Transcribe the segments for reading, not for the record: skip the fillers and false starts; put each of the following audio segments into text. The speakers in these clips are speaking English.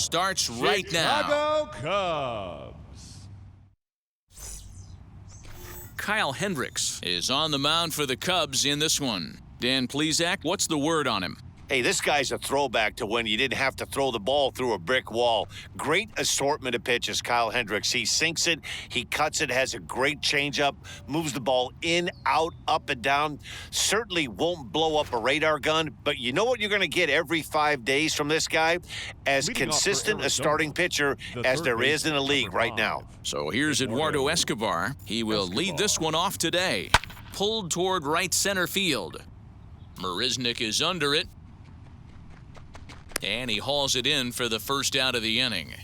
starts right now. Chicago Cubs. Kyle Hendricks is on the mound for the Cubs in this one. Dan Plesac, what's the word on him? Hey, this guy's a throwback to when you didn't have to throw the ball through a brick wall. Great assortment of pitches, Kyle Hendricks. He sinks it, he cuts it, has a great changeup, moves the ball in, out, up, and down. Certainly won't blow up a radar gun, but you know what you're going to get every 5 days from this guy? As consistent a starting pitcher as there is in the league right now. So here's Eduardo Escobar. He will lead this one off today. Pulled toward right center field. Mariznick is under it. And he hauls it in for the first out of the inning.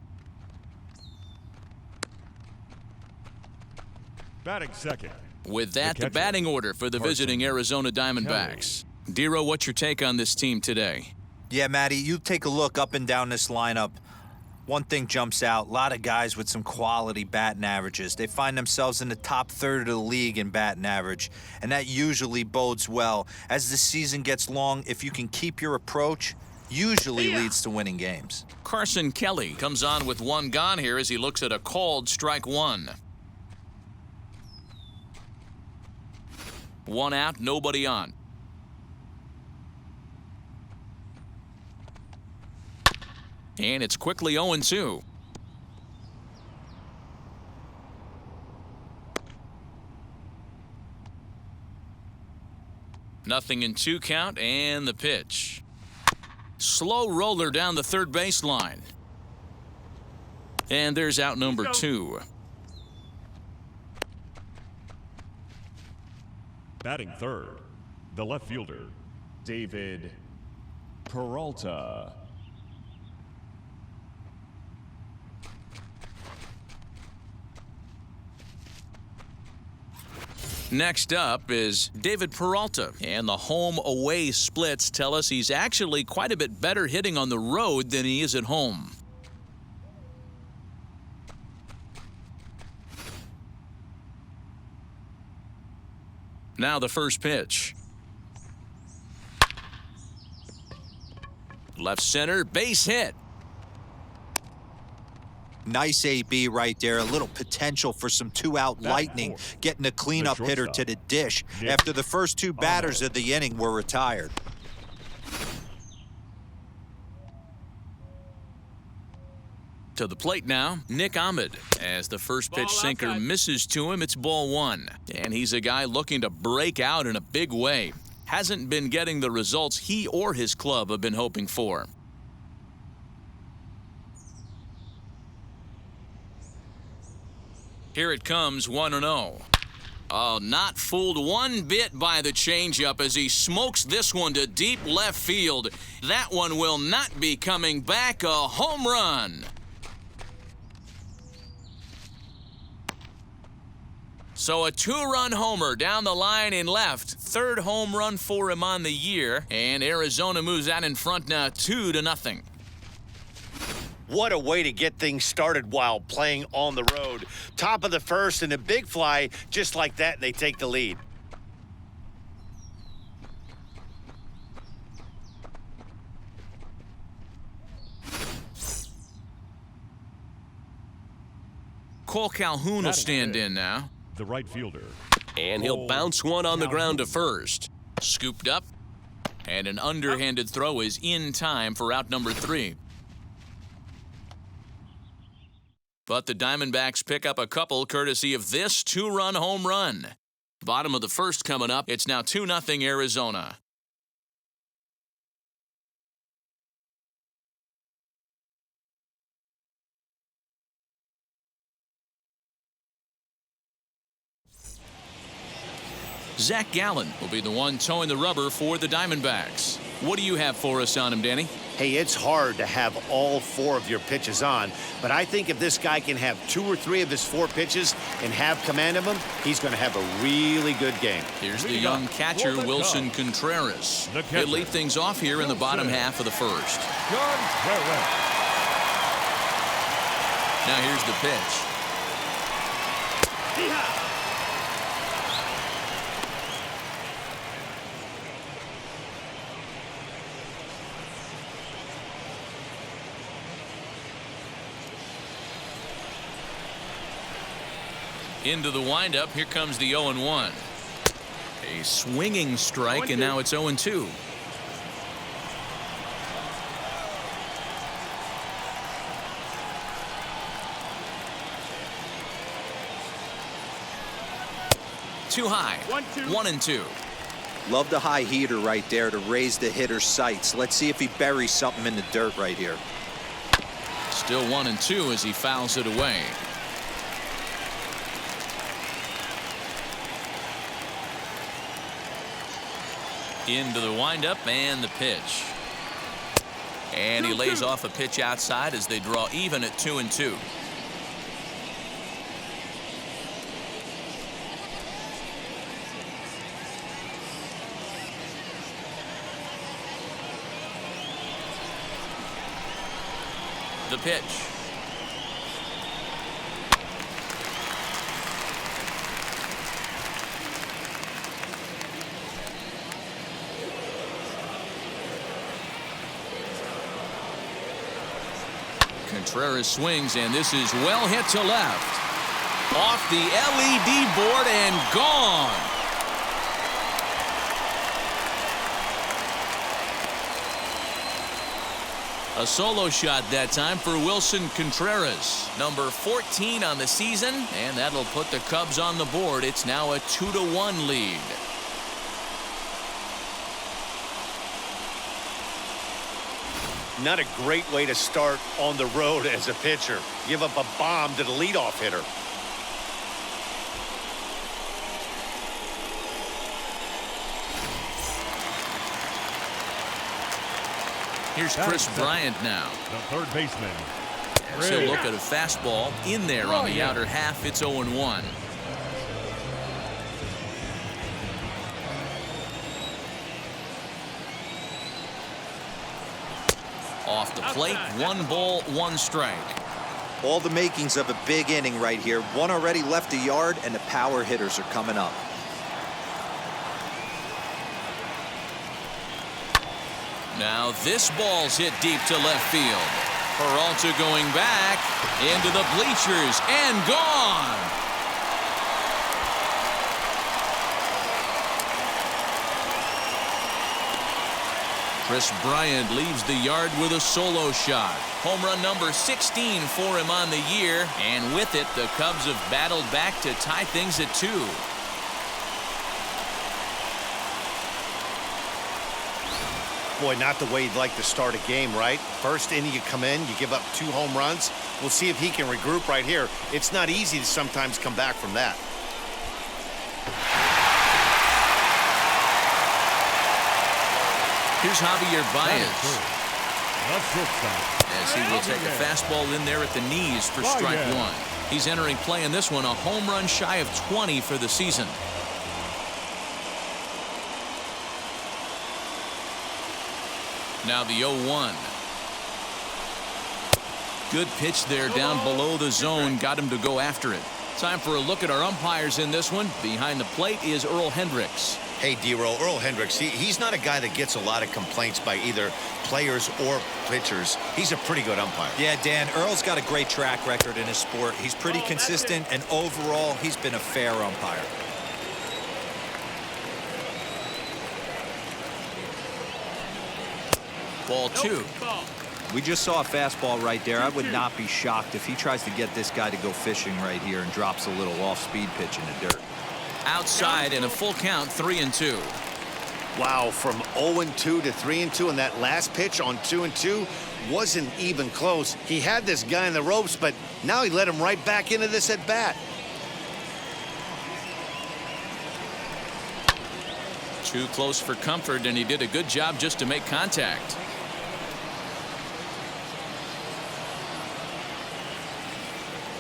Batting second. With that, the batting order for the visiting Arizona Diamondbacks. Dero, what's your take on this team today? Yeah, Matty, you take a look up and down this lineup. One thing jumps out, a lot of guys with some quality batting averages. They find themselves in the top third of the league in batting average, and that usually bodes well. As the season gets long, if you can keep your approach, usually leads to winning games. Carson Kelly comes on with one gone here as he looks at a called strike one. One out, nobody on. And it's quickly 0-2. Nothing in 2 count, and the pitch. Slow roller down the third baseline. And there's out number 2. Batting third, the left fielder, David Peralta. Next up is David Peralta, and the home-away splits tell us he's actually quite a bit better hitting on the road than he is at home. Now the first pitch. Left center, base hit. Nice AB right there. A little potential for some 2-out lightning, getting a cleanup hitter to the dish after the first 2 batters of the inning were retired. To the plate now, Nick Ahmed. As the first pitch sinker misses to him, it's ball 1. And he's a guy looking to break out in a big way. Hasn't been getting the results he or his club have been hoping for. Here it comes, 1-0. Oh, not fooled one bit by the changeup as he smokes this one to deep left field. That one will not be coming back. A home run. So a 2-run homer down the line in left. 3rd home run for him on the year. And Arizona moves out in front now 2-0. What a way to get things started while playing on the road. Top of the first and a big fly, just like that, they take the lead. Cole Calhoun will stand in now. The right fielder. And he'll bounce one on the ground to first. Scooped up. And an underhanded throw is in time for out number 3. But the Diamondbacks pick up a couple courtesy of this 2-run home run. Bottom of the first coming up. It's now 2-0 Arizona. Zach Gallen will be the one towing the rubber for the Diamondbacks. What do you have for us on him, Danny? Hey, it's hard to have all 4 of your pitches on, but I think if this guy can have 2 or 3 of his 4 pitches and have command of them, he's going to have a really good game. Here's the young catcher, Wilson Contreras. He'll lead things off here in the bottom half of the first. Now here's the pitch. Into the windup. Here comes the 0-1. A swinging strike, and now it's 0-2. Too high. 1-2. Love the high heater right there to raise the hitter's sights. Let's see if he buries something in the dirt right here. Still 1-2 as he fouls it away. Into the windup and the pitch. And he lays off a pitch outside as they draw even at 2-2. The pitch. Contreras swings, and this is well hit to left. Off the LED board and gone. A solo shot that time for Wilson Contreras, number 14 on the season, and that'll put the Cubs on the board. It's now a 2-1 lead. Not a great way to start on the road as a pitcher. Give up a bomb to the leadoff hitter. Here's Chris Bryant now. The third baseman. So look at a fastball in there on the outer half. It's 0-1. Off the plate, 1 ball, 1 strike. All the makings of a big inning right here. One already left the yard, and the power hitters are coming up. Now this ball's hit deep to left field. Peralta going back into the bleachers and gone. Chris Bryant leaves the yard with a solo shot. Home run number 16 for him on the year, and with it the Cubs have battled back to tie things at 2. Boy, not the way you'd like to start a game, right? First inning you come in, you give up 2 home runs. We'll see if he can regroup right here. It's not easy to sometimes come back from that. Here's Javier Baez. As he will take a fastball in there at the knees for strike 1. He's entering play in this one, a home run shy of 20 for the season. Now the 0-1. Good pitch there down below the zone. Got him to go after it. Time for a look at our umpires in this one. Behind the plate is Earl Hendricks. Hey, D-Roll, Earl Hendricks, he's not a guy that gets a lot of complaints by either players or pitchers. He's a pretty good umpire. Yeah, Dan, Earl's got a great track record in his sport. He's pretty consistent, and overall, he's been a fair umpire. Ball 2. We just saw a fastball right there. I would not be shocked if he tries to get this guy to go fishing right here and drops a little off-speed pitch in the dirt. Outside in a full count, 3-2. Wow, from 0-2 to 3-2, and that last pitch on 2-2 wasn't even close. He had this guy in the ropes, but now he let him right back into this at bat. Too close for comfort, and he did a good job just to make contact.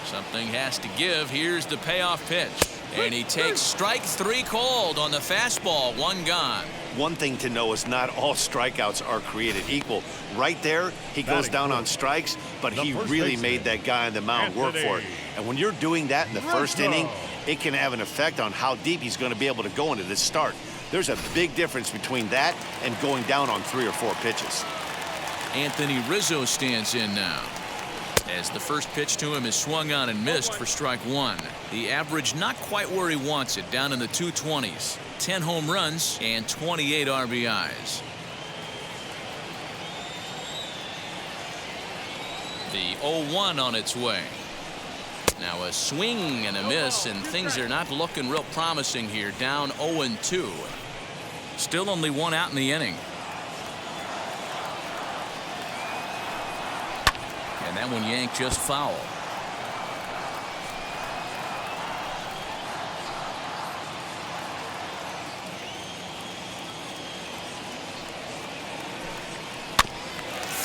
Something has to give. Here's the payoff pitch. And he takes strike 3 called on the fastball. 1 gone. One thing to know is not all strikeouts are created equal. Right there, he goes down on strikes, but he really made that guy on the mound work for it. And when you're doing that in the first inning, it can have an effect on how deep he's going to be able to go into this start. There's a big difference between that and going down on 3 or 4 pitches. Anthony Rizzo stands in now. As the first pitch to him is swung on and missed for strike one. The average not quite where he wants it, down in the 220s. 10 home runs and 28 RBIs. The 0-1 on its way. Now a swing and a miss, and things are not looking real promising here. Down 0-2. Still only one out in the inning. And that one yanked just foul.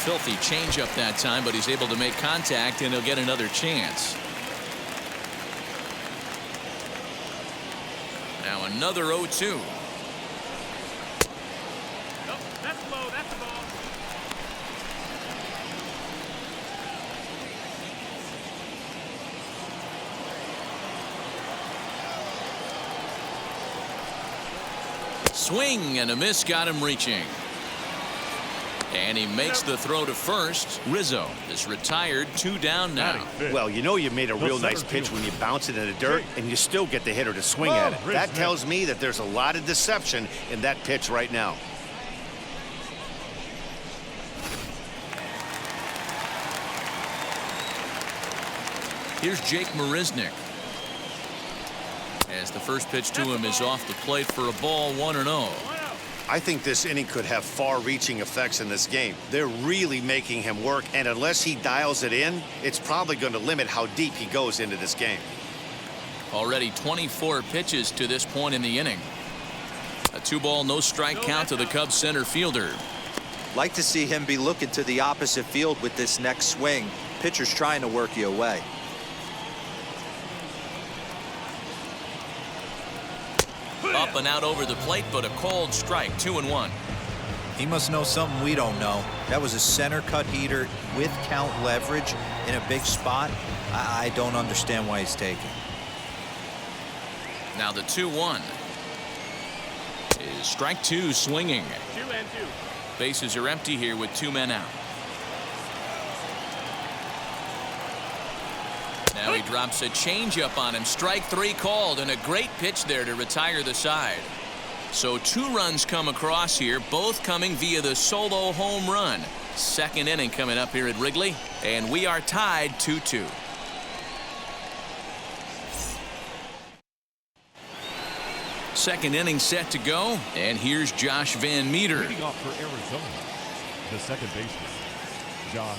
Filthy changeup that time, but he's able to make contact, and he'll get another chance. Now another 0-2. That's low. That's the ball. Swing and a miss got him reaching. And he makes the throw to first. Rizzo is retired, 2 down now. Well, you know you made a real nice pitch when you bounce it in the dirt and you still get the hitter to swing at it. That tells me that there's a lot of deception in that pitch right now. Here's Jake Mariznick. As the first pitch to him is off the plate for a ball, 1-0. I think this inning could have far-reaching effects in this game. They're really making him work, and unless he dials it in, it's probably going to limit how deep he goes into this game. Already 24 pitches to this point in the inning. A 2-ball, no-strike count to the Cubs center fielder. Like to see him be looking to the opposite field with this next swing. Pitcher's trying to work you away. Up and out over the plate, but a cold strike. 2-1. He must know something we don't know. That was a center cut heater with count leverage in a big spot. I don't understand why he's taking. Now the 2-1 is strike 2, swinging. 2-2. Bases are empty here with 2 men out. Now he drops a changeup on him. Strike 3 called, and a great pitch there to retire the side. So 2 runs come across here, both coming via the solo home run. Second inning coming up here at Wrigley, and we are tied 2-2. Second inning set to go, and here's Josh Van Meter. Leading off for Arizona, the second baseman, Josh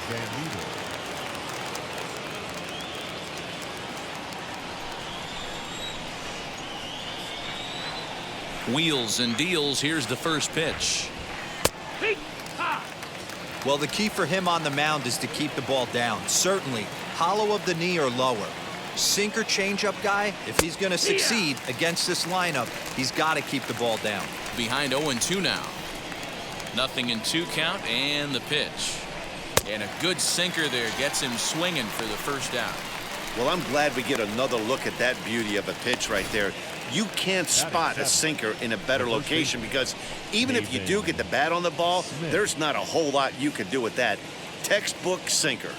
Van Meter. Wheels and deals. Here's the first pitch. Well, the key for him on the mound is to keep the ball down. Certainly, hollow of the knee or lower. Sinker changeup guy, if he's going to succeed against this lineup, he's got to keep the ball down. Behind 0-2 now. Nothing in 2 count, and the pitch. And a good sinker there gets him swinging for the first out. Well, I'm glad we get another look at that beauty of a pitch right there. You can't spot a sinker in a better location because even if you do get the bat on the ball, there's not a whole lot you can do with that. Textbook sinker.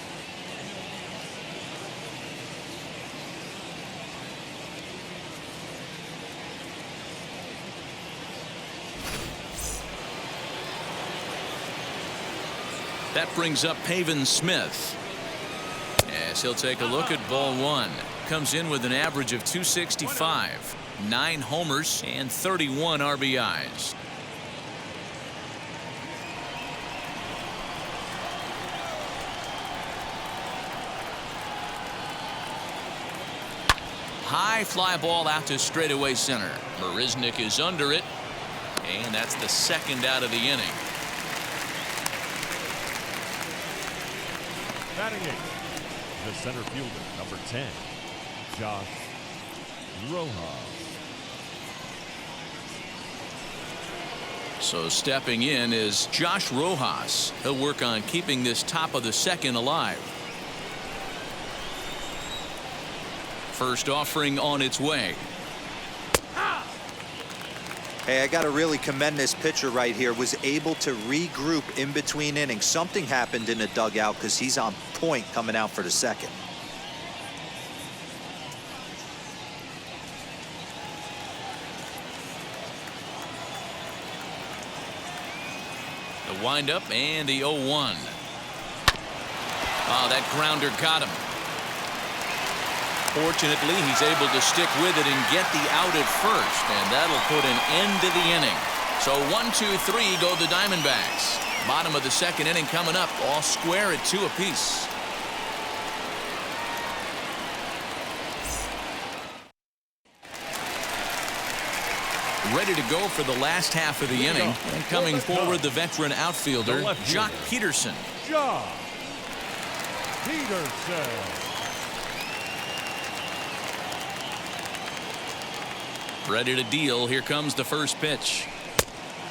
That brings up Pavin Smith. As he'll take a look at ball 1. Comes in with an average of 265. 9 homers and 31 RBIs. High fly ball out to straightaway center. Mariznick is under it, and that's the second out of the inning. Batting 8th, the center fielder, number 10, Josh Rojas. So stepping in is Josh Rojas. He'll work on keeping this top of the second alive. First offering on its way. Hey, I got to really commend this pitcher right here. Was able to regroup in between innings. Something happened in the dugout because he's on point coming out for the second. The windup and the 0-1. Oh, that grounder got him. Fortunately, he's able to stick with it and get the out at first, and that'll put an end to the inning. So 1-2-3 go the Diamondbacks. Bottom of the second inning coming up, all square at 2 apiece. Ready to go for the last half of the inning, and coming forward the veteran outfielder, Jock Peterson. Jock Peterson. Ready to deal. Here comes the first pitch.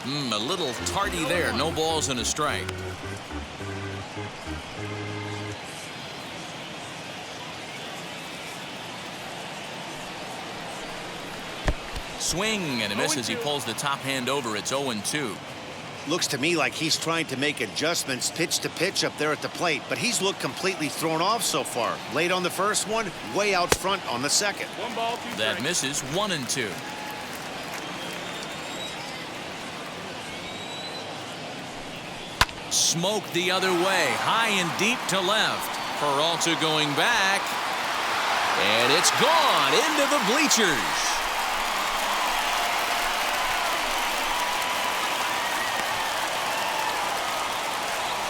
A little tardy there. No balls and a strike. Swing and a miss as he pulls the top hand over. It's 0-2. Looks to me like he's trying to make adjustments pitch to pitch up there at the plate, but he's looked completely thrown off so far. Late on the first one, way out front on the second. 1 ball, 2 strikes. That misses. 1-2. Smoke the other way, high and deep to left. Peralta going back, and it's gone into the bleachers.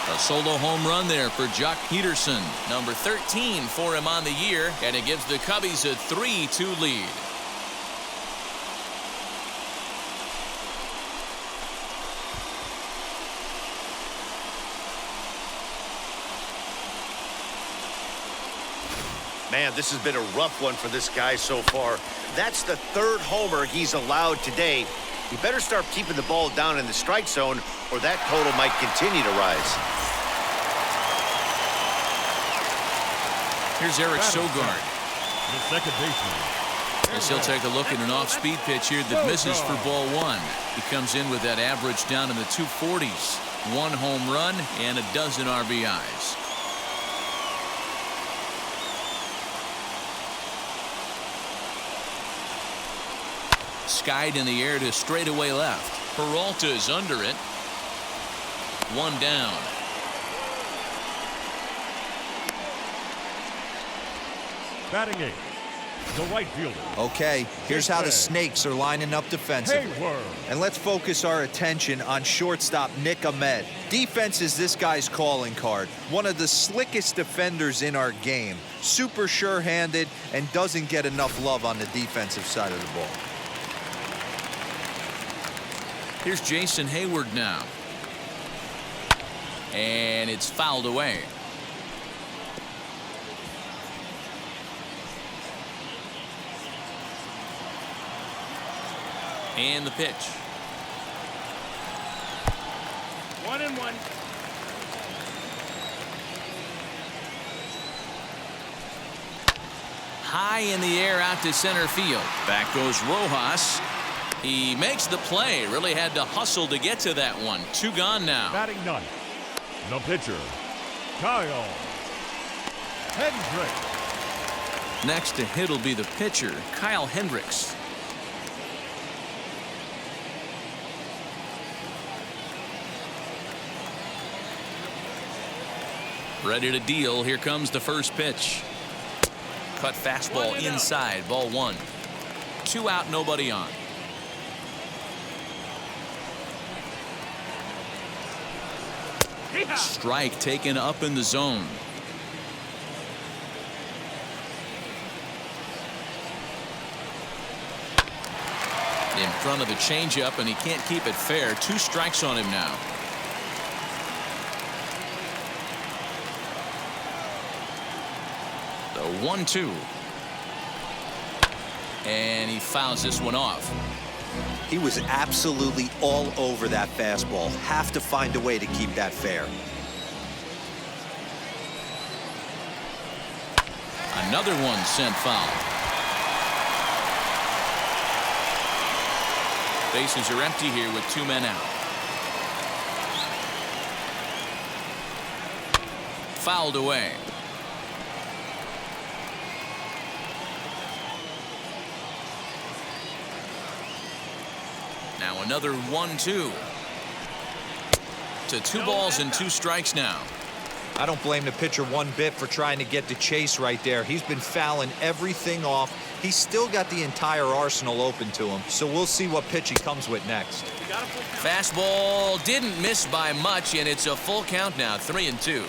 A solo home run there for Jock Peterson, number 13 for him on the year, and it gives the Cubbies a 3-2 lead. Man, this has been a rough one for this guy so far. That's the 3rd homer he's allowed today. He better start keeping the ball down in the strike zone, or that total might continue to rise. Here's Eric Sogard. The second baseman. As he'll take a look at an off-speed pitch here that misses for ball 1. He comes in with that average down in the 240s. 1 home run and a dozen RBIs. Skied in the air to straightaway left. Peralta is under it. 1 down. Batting 8th, the right fielder. Okay, here's how the Snakes are lining up defensively. Hayward. And let's focus our attention on shortstop Nick Ahmed. Defense is this guy's calling card. One of the slickest defenders in our game. Super sure-handed and doesn't get enough love on the defensive side of the ball. Here's Jason Hayward now. And it's fouled away. And the pitch. 1-1. High in the air out to center field. Back goes Rojas. He makes the play. Really had to hustle to get to that one. 2 gone now. Batting 9th, the pitcher, Kyle Hendricks. Next to hit will be the pitcher, Kyle Hendricks. Ready to deal. Here comes the first pitch. Cut fastball inside. Ball 1. 2 out, nobody on. Strike taken up in the zone. In front of the changeup, and he can't keep it fair. 2 strikes on him now. The 1-2. And he fouls this one off. He was absolutely all over that fastball. Have to find a way to keep that fair. Another one sent foul. Bases are empty here with 2 men out. Fouled away. Now another 1-2. To 2 balls and 2 strikes now. I don't blame the pitcher one bit for trying to get the chase right there. He's been fouling everything off. He's still got the entire arsenal open to him, so we'll see what pitch he comes with next. Fastball didn't miss by much, and it's a full count now, 3-2.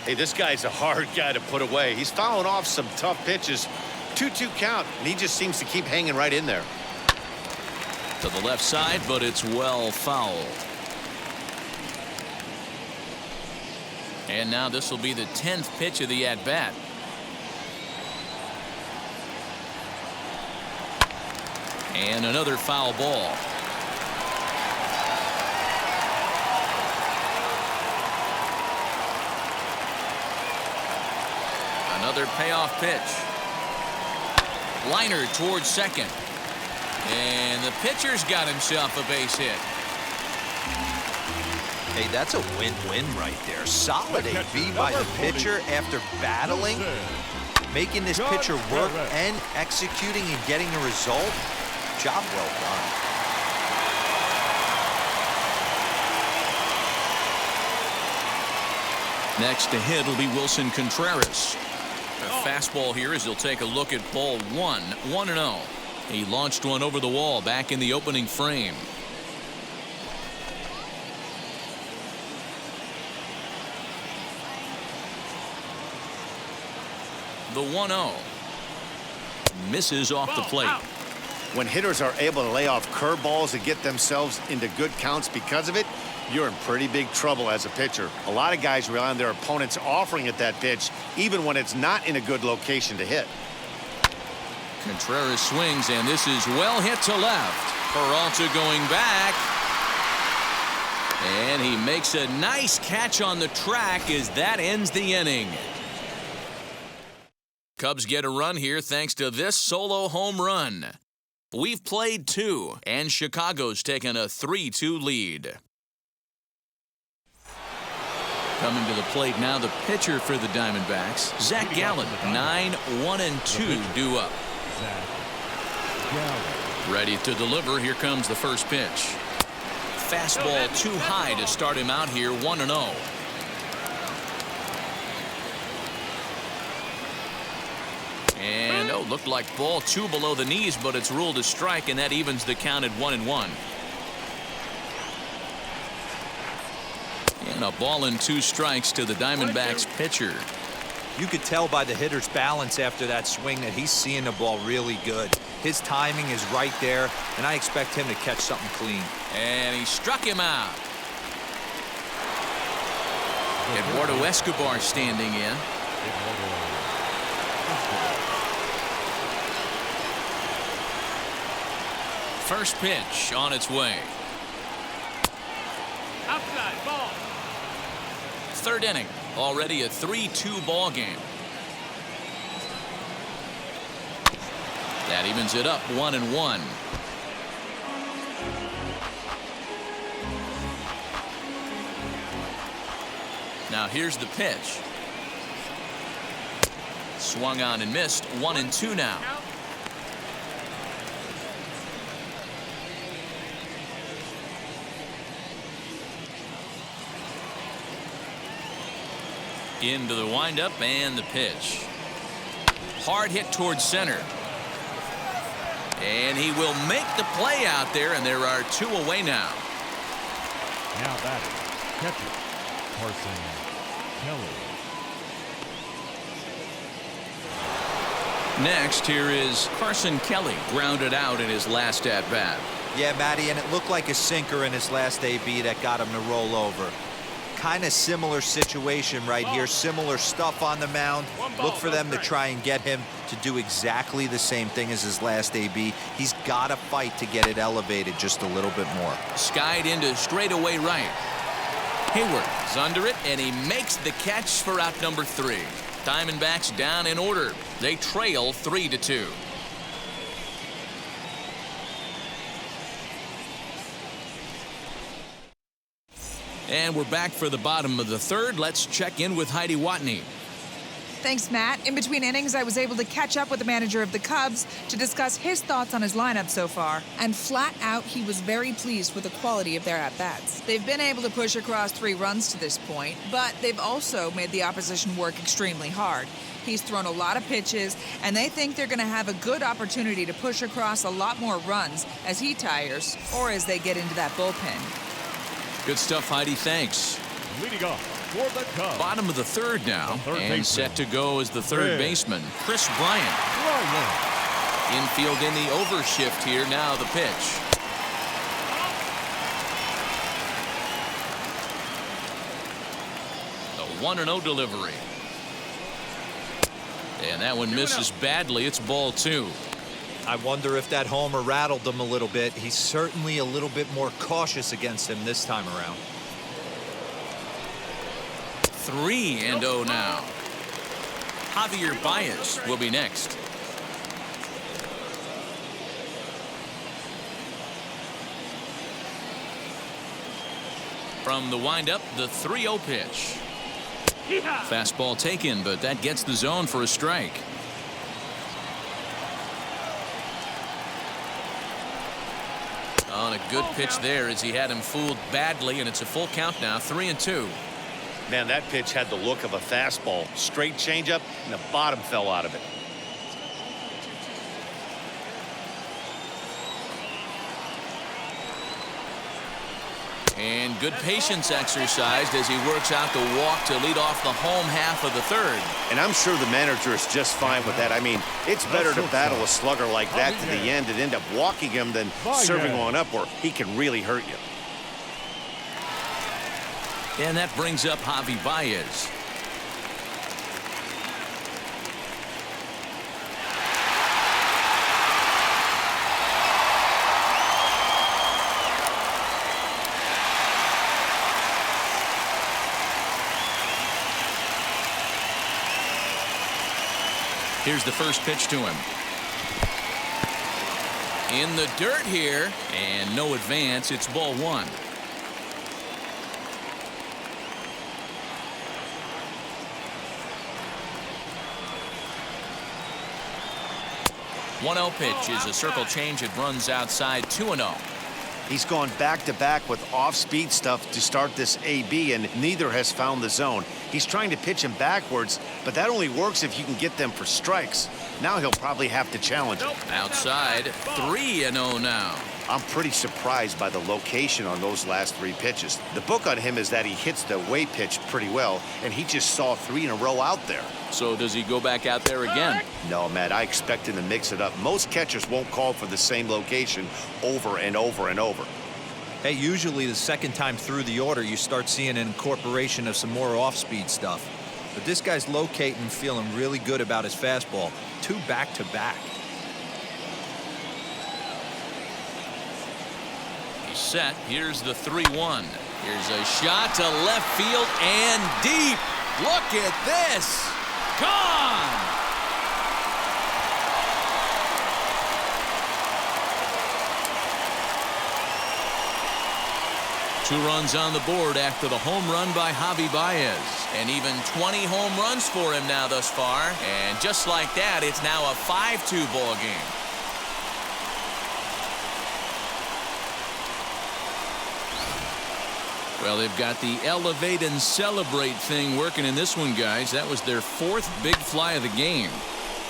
Hey, this guy's a hard guy to put away. He's fouling off some tough pitches. 2-2 count, and he just seems to keep hanging right in there. To the left side, but it's well fouled. And now this will be the 10th pitch of the at-bat. And another foul ball. Another payoff pitch. Liner towards second. And the pitcher's got himself a base hit. Hey, that's a win-win right there. Solid AB by the pitcher after battling, making this pitcher work and executing and getting a result. Job well done. Next to hit will be Wilson Contreras. A fastball here as he'll take a look at ball 1, 1-0. He launched one over the wall back in the opening frame. The 1-0 misses off the plate. When hitters are able to lay off curveballs and get themselves into good counts because of it, you're in pretty big trouble as a pitcher. A lot of guys rely on their opponents offering at that pitch, even when it's not in a good location to hit. Contreras swings, and this is well hit to left. Peralta going back. And he makes a nice catch on the track as that ends the inning. Cubs get a run here thanks to this solo home run. We've played 2, and Chicago's taken a 3-2 lead. Coming to the plate now, the pitcher for the Diamondbacks, Zach Gallen, 9-1-2 due up. Ready to deliver. Here comes the first pitch. Fastball too high to start him out here, 1-0. And looked like ball 2 below the knees, but it's ruled a strike, and that evens the count at 1-1. And a ball and 2 strikes to the Diamondbacks pitcher. You could tell by the hitter's balance after that swing that he's seeing the ball really good. His timing is right there, and I expect him to catch something clean. And he struck him out. Eduardo Escobar standing in. First pitch on its way. Outside ball. 3rd inning. Already a 3-2 ball game. That evens it up 1-1. Now here's the pitch. Swung on and missed. 1-2 now. Into the windup and the pitch. Hard hit towards center. And he will make the play out there, and there are 2 away now. Now batting, catcher, Carson Kelly. Next, here is Carson Kelly, grounded out in his last at-bat. Yeah, Matty, and it looked like a sinker in his last AB that got him to roll over. Kind of similar situation right here. Similar stuff on the mound. Look for them to try and get him to do exactly the same thing as his last AB. He's got to fight to get it elevated just a little bit more. Skied into straightaway right. Hayward is under it, and he makes the catch for out number 3. Diamondbacks down in order. They trail 3-2. And we're back for the bottom of the third. Let's check in with Heidi Watney. Thanks, Matt. In between innings, I was able to catch up with the manager of the Cubs to discuss his thoughts on his lineup so far. And flat out, he was very pleased with the quality of their at-bats. They've been able to push across 3 runs to this point, but they've also made the opposition work extremely hard. He's thrown a lot of pitches, and they think they're going to have a good opportunity to push across a lot more runs as he tires or as they get into that bullpen. Good stuff, Heidi. Thanks. Leading off for the Cubs. Bottom of the third now, and set to go as the third baseman, Chris Bryant. Infield in the overshift here. Now the pitch. The 1-0 delivery. And that one misses badly. It's ball 2. I wonder if that homer rattled him a little bit. He's certainly a little bit more cautious against him this time around. 3-0 now. Javier Baez will be next. From the windup, the 3-0 pitch. Fastball taken, but that gets the zone for a strike. On a good pitch there as he had him fooled badly, and it's a full count now, 3-2. Man, that pitch had the look of a fastball. Straight changeup, and the bottom fell out of it. And good patience exercised as he works out the walk to lead off the home half of the third. And I'm sure the manager is just fine with that. I mean, it's better to battle a slugger like that to the end and end up walking him than serving one up where he can really hurt you. And that brings up Javi Baez. Here's the first pitch to him. In the dirt here, and no advance. It's ball 1. One-0 pitch is a circle change. It runs outside. 2-0. He's gone back-to-back with off-speed stuff to start this AB, and neither has found the zone. He's trying to pitch him backwards, but that only works if you can get them for strikes. Now he'll probably have to challenge him. Outside, 3-0 now. I'm pretty surprised by the location on those last 3 pitches. The book on him is that he hits the away pitch pretty well, and he just saw 3 in a row out there. So does he go back out there again? No, Matt, I expect him to mix it up. Most catchers won't call for the same location over and over and over. Hey, usually the second time through the order, you start seeing an incorporation of some more off-speed stuff. But this guy's locating and feeling really good about his fastball. 2 back-to-back. He's set. Here's the 3-1. Here's a shot to left field and deep. Look at this. Gone. Two runs on the board after the home run by Javi Baez. And even 20 home runs for him now thus far. And just like that, it's now a 5-2 ball game. Well, they've got the elevate and celebrate thing working in this one, guys. That was their 4th big fly of the game.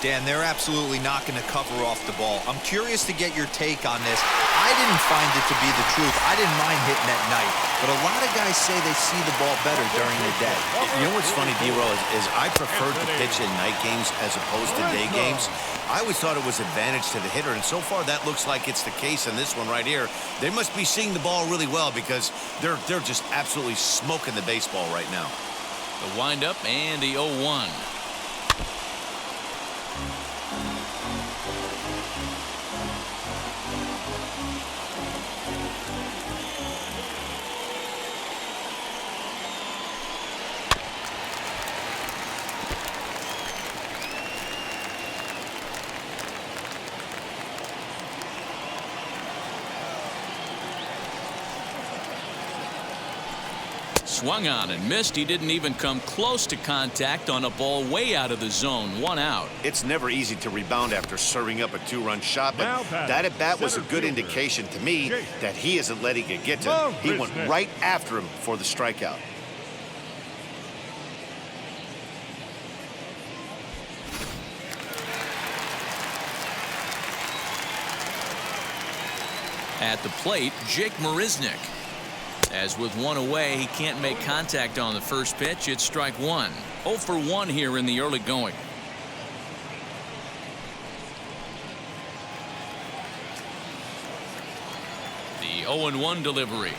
Dan, they're absolutely not going to cover off the ball. I'm curious to get your take on this. I didn't find it to be the truth. I didn't mind hitting at night, but a lot of guys say they see the ball better during the day. You know what's funny, D-Roll, is I preferred to pitch in night games as opposed to day games. I always thought it was advantage to the hitter, and so far that looks like it's the case in this one right here. They must be seeing the ball really well because they're just absolutely smoking the baseball right now. The windup and the 0-1. swung on and missed. He didn't even come close to contact on a ball way out of the zone. 1 out. It's never easy to rebound after serving up a 2-run shot, but that at-bat was a good indication to me that he isn't letting it get to him. He went right after him for the strikeout. At the plate, Jake Mariznick. As with 1 away, he can't make contact on the first pitch. It's strike 1. 0 for 1 here in the early going. The 0-1 delivery.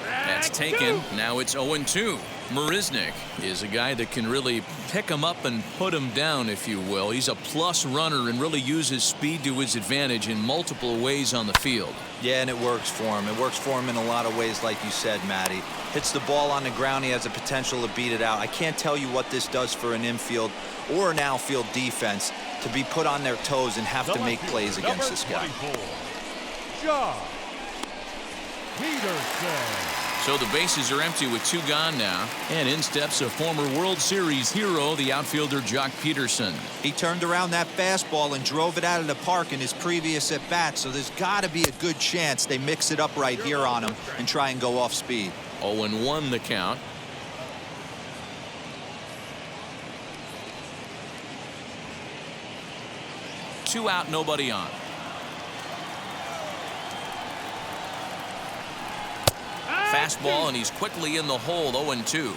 That's taken. Now it's 0-2. Mariznick is a guy that can really pick him up and put him down, if you will. He's a plus runner and really uses speed to his advantage in multiple ways on the field. Yeah, and it works for him. It works for him in a lot of ways, like you said, Matty. Hits the ball on the ground. He has the potential to beat it out. I can't tell you what this does for an infield or an outfield defense to be put on their toes and have to make plays against this guy. Peterson. So the bases are empty with 2 gone now. And in steps a former World Series hero, the outfielder Jock Peterson. He turned around that fastball and drove it out of the park in his previous at-bat, so there's got to be a good chance they mix it up right here on him and try and go off speed. 0-1 the count. Two out, nobody on. Fastball, and he's quickly in the hole. 0-2.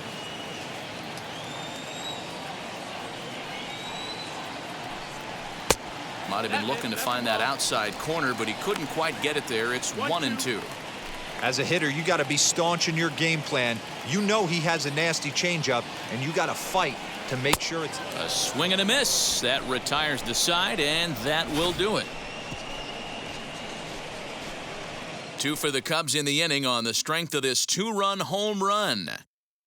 Might have been looking to find that outside corner, but he couldn't quite get it there. It's 1-2. As a hitter, you got to be staunch in your game plan. You know he has a nasty changeup, and you got to fight to make sure it's a swing and a miss. That retires the side, and that will do it. 2 for the Cubs in the inning on the strength of this 2-run home run.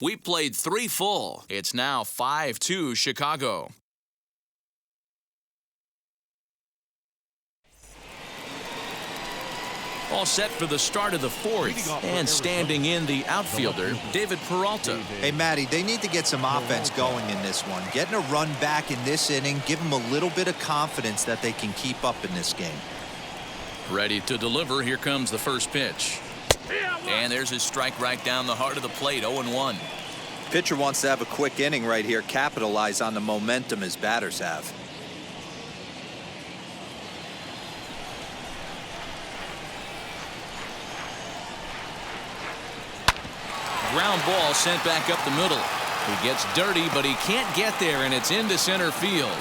We played 3 full. It's now 5-2 Chicago. All set for the start of the 4th, and standing in the outfielder, David Peralta. Hey, Matty, they need to get some offense going in this one. Getting a run back in this inning, give them a little bit of confidence that they can keep up in this game. Ready to deliver. Here comes the first pitch. And there's his strike right down the heart of the plate. 0-1. Pitcher wants to have a quick inning right here, capitalize on the momentum his batters have. Ground ball sent back up the middle. He gets dirty, but he can't get there, and it's into center field.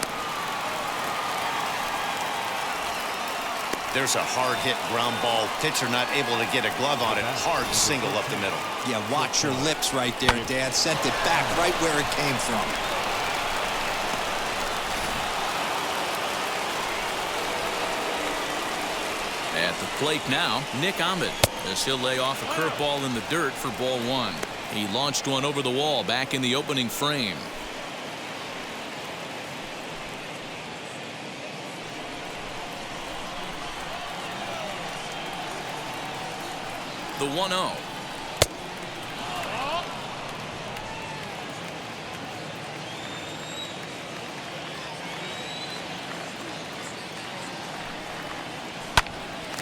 There's a hard hit ground ball. Pitcher not able to get a glove on it. Hard single up the middle. Yeah, watch your lips right there, Dan. Sent it back right where it came from. At the plate now, Nick Ahmed, as he'll lay off a curveball in the dirt for ball 1. He launched one over the wall back in the opening frame. The 1-0.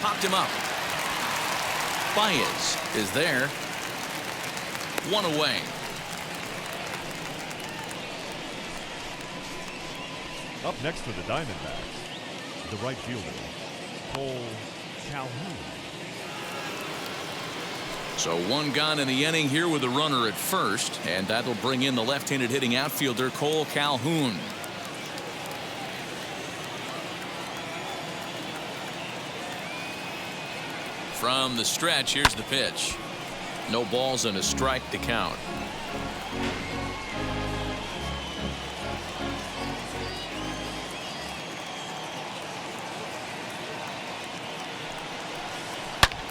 Popped him up. Baez is there. 1 away. Up next for the Diamondbacks, the right fielder, Cole Calhoun. So 1 gone in the inning here with a runner at first, and that'll bring in the left-handed hitting outfielder Cole Calhoun. From the stretch, here's the pitch. No balls and a strike to count.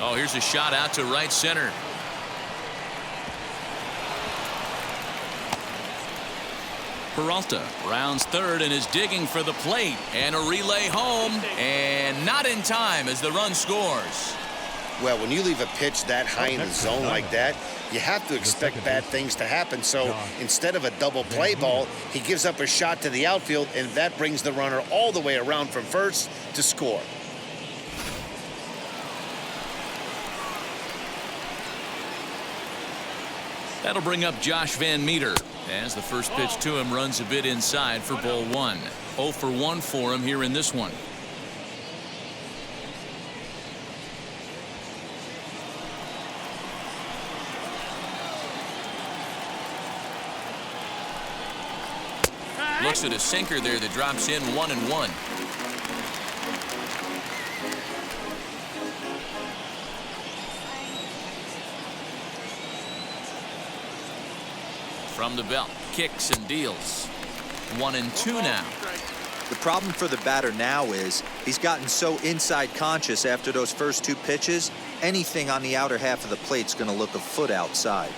Oh, here's a shot out to right center. Peralta rounds third and is digging for the plate, and a relay home, and not in time as the run scores. Well, when you leave a pitch that high in the zone like that, you have to expect bad things to happen. So instead of a double play ball, he gives up a shot to the outfield, and that brings the runner all the way around from first to score. That'll bring up Josh Van Meter as the first pitch to him runs a bit inside for ball 1. 0 for 1 for him here in this one. Looks at a sinker there that drops in 1-1. From the belt, kicks and deals. 1-2 now. The problem for the batter now is he's gotten so inside conscious after those first 2 pitches, anything on the outer half of the plate's going to look a foot outside.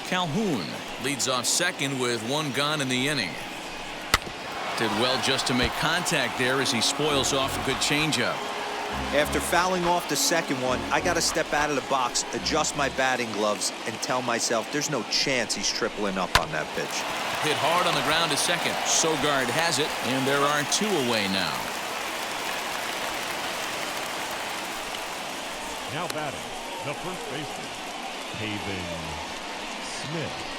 Calhoun leads off second with 1 gone in the inning. Did well just to make contact there as he spoils off a good changeup. After fouling off the second one, I got to step out of the box, adjust my batting gloves, and tell myself there's no chance he's tripling up on that pitch. Hit hard on the ground to second. Sogard has it, and there are 2 away now. Now batting, the first baseman, Pavin Smith.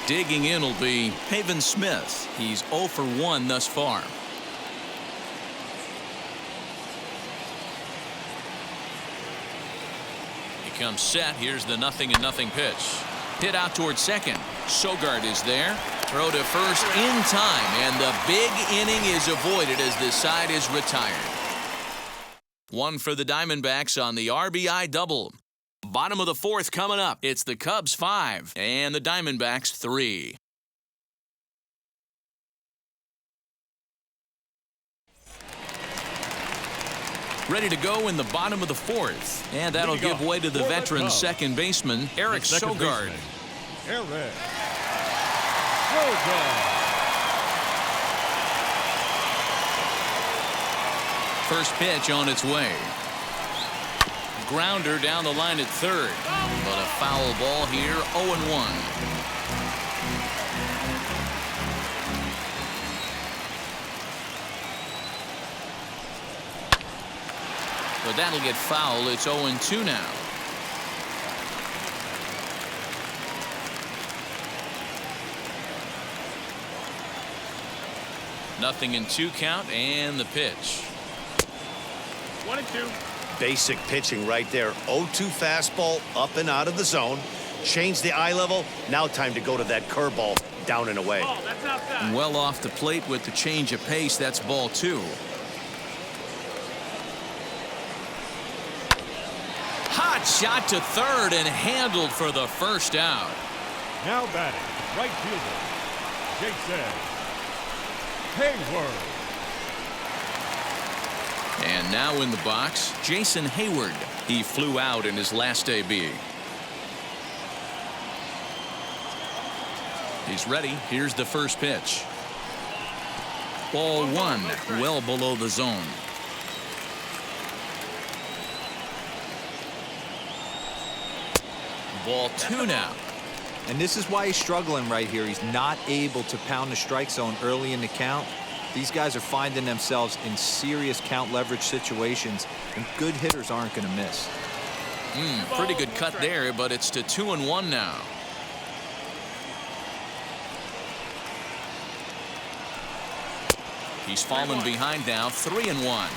Digging in will be Pavin Smith. He's 0 for 1 thus far. He comes set. Here's the 0-0 pitch. Hit out towards second. Sogard is there. Throw to first in time, and the big inning is avoided as this side is retired. 1 for the Diamondbacks on the RBI double. Bottom of the 4th coming up. It's the Cubs 5 and the Diamondbacks 3. Ready to go in the bottom of the 4th. And that'll give way to the veteran second baseman, Eric Sogard. Eric Sogard. First pitch on its way. Grounder down the line at third, but a foul ball here. 0-1. But that'll get foul. It's 0-2 now. Nothing in 2 count, and the pitch. 1-2. Basic pitching right there. 0-2 fastball up and out of the zone. Change the eye level. Now time to go to that curveball down and away. Oh, that's outside. Well off the plate with the change of pace. That's ball 2. Hot shot to third and handled for the first out. Now batting, right fielder, Jason Hayward. And now in the box, Jason Hayward. He flew out in his last AB. He's ready. Here's the first pitch. Ball 1, well below the zone. Ball 2 now. And this is why he's struggling right here. He's not able to pound the strike zone early in the count. These guys are finding themselves in serious count leverage situations, and good hitters aren't going to miss. Pretty good cut there, but it's to 2-1 now. He's fallen behind now, 3-1.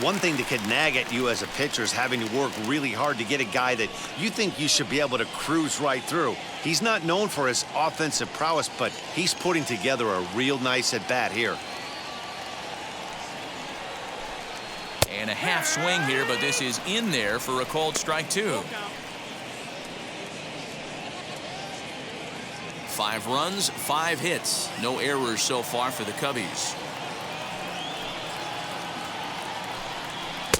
One thing that could nag at you as a pitcher is having to work really hard to get a guy that you think you should be able to cruise right through. He's not known for his offensive prowess, but he's putting together a real nice at-bat here. And a half swing here, but this is in there for a called strike 2. 5 runs, 5 hits. No errors so far for the Cubbies.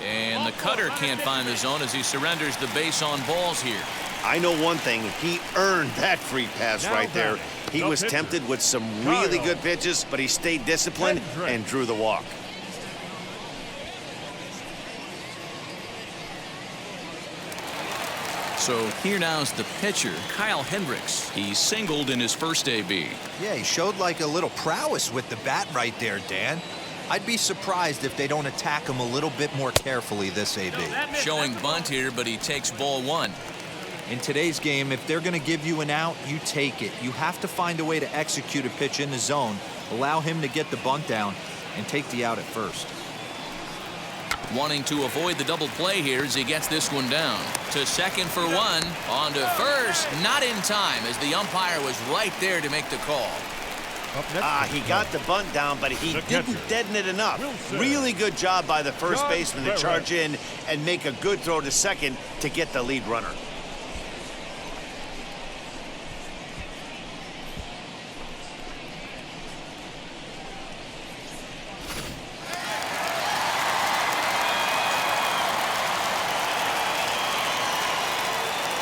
And the cutter can't find the zone as he surrenders the base on balls here. I know one thing. He earned that free pass right there. He was tempted with some really good pitches, but he stayed disciplined and drew the walk. So here now's the pitcher, Kyle Hendricks. He singled in his first AB. Yeah, he showed like a little prowess with the bat right there, Dan. I'd be surprised if they don't attack him a little bit more carefully this AB. Showing bunt here, but he takes ball one. In today's game, if they're going to give you an out, you take it. You have to find a way to execute a pitch in the zone, allow him to get the bunt down, and take the out at first. Wanting to avoid the double play here as he gets this one down. To second for one. On to first. Not in time as the umpire was right there to make the call. He got the bunt down, but he didn't deaden it enough. Really good job by the first baseman to charge in and make a good throw to second to get the lead runner.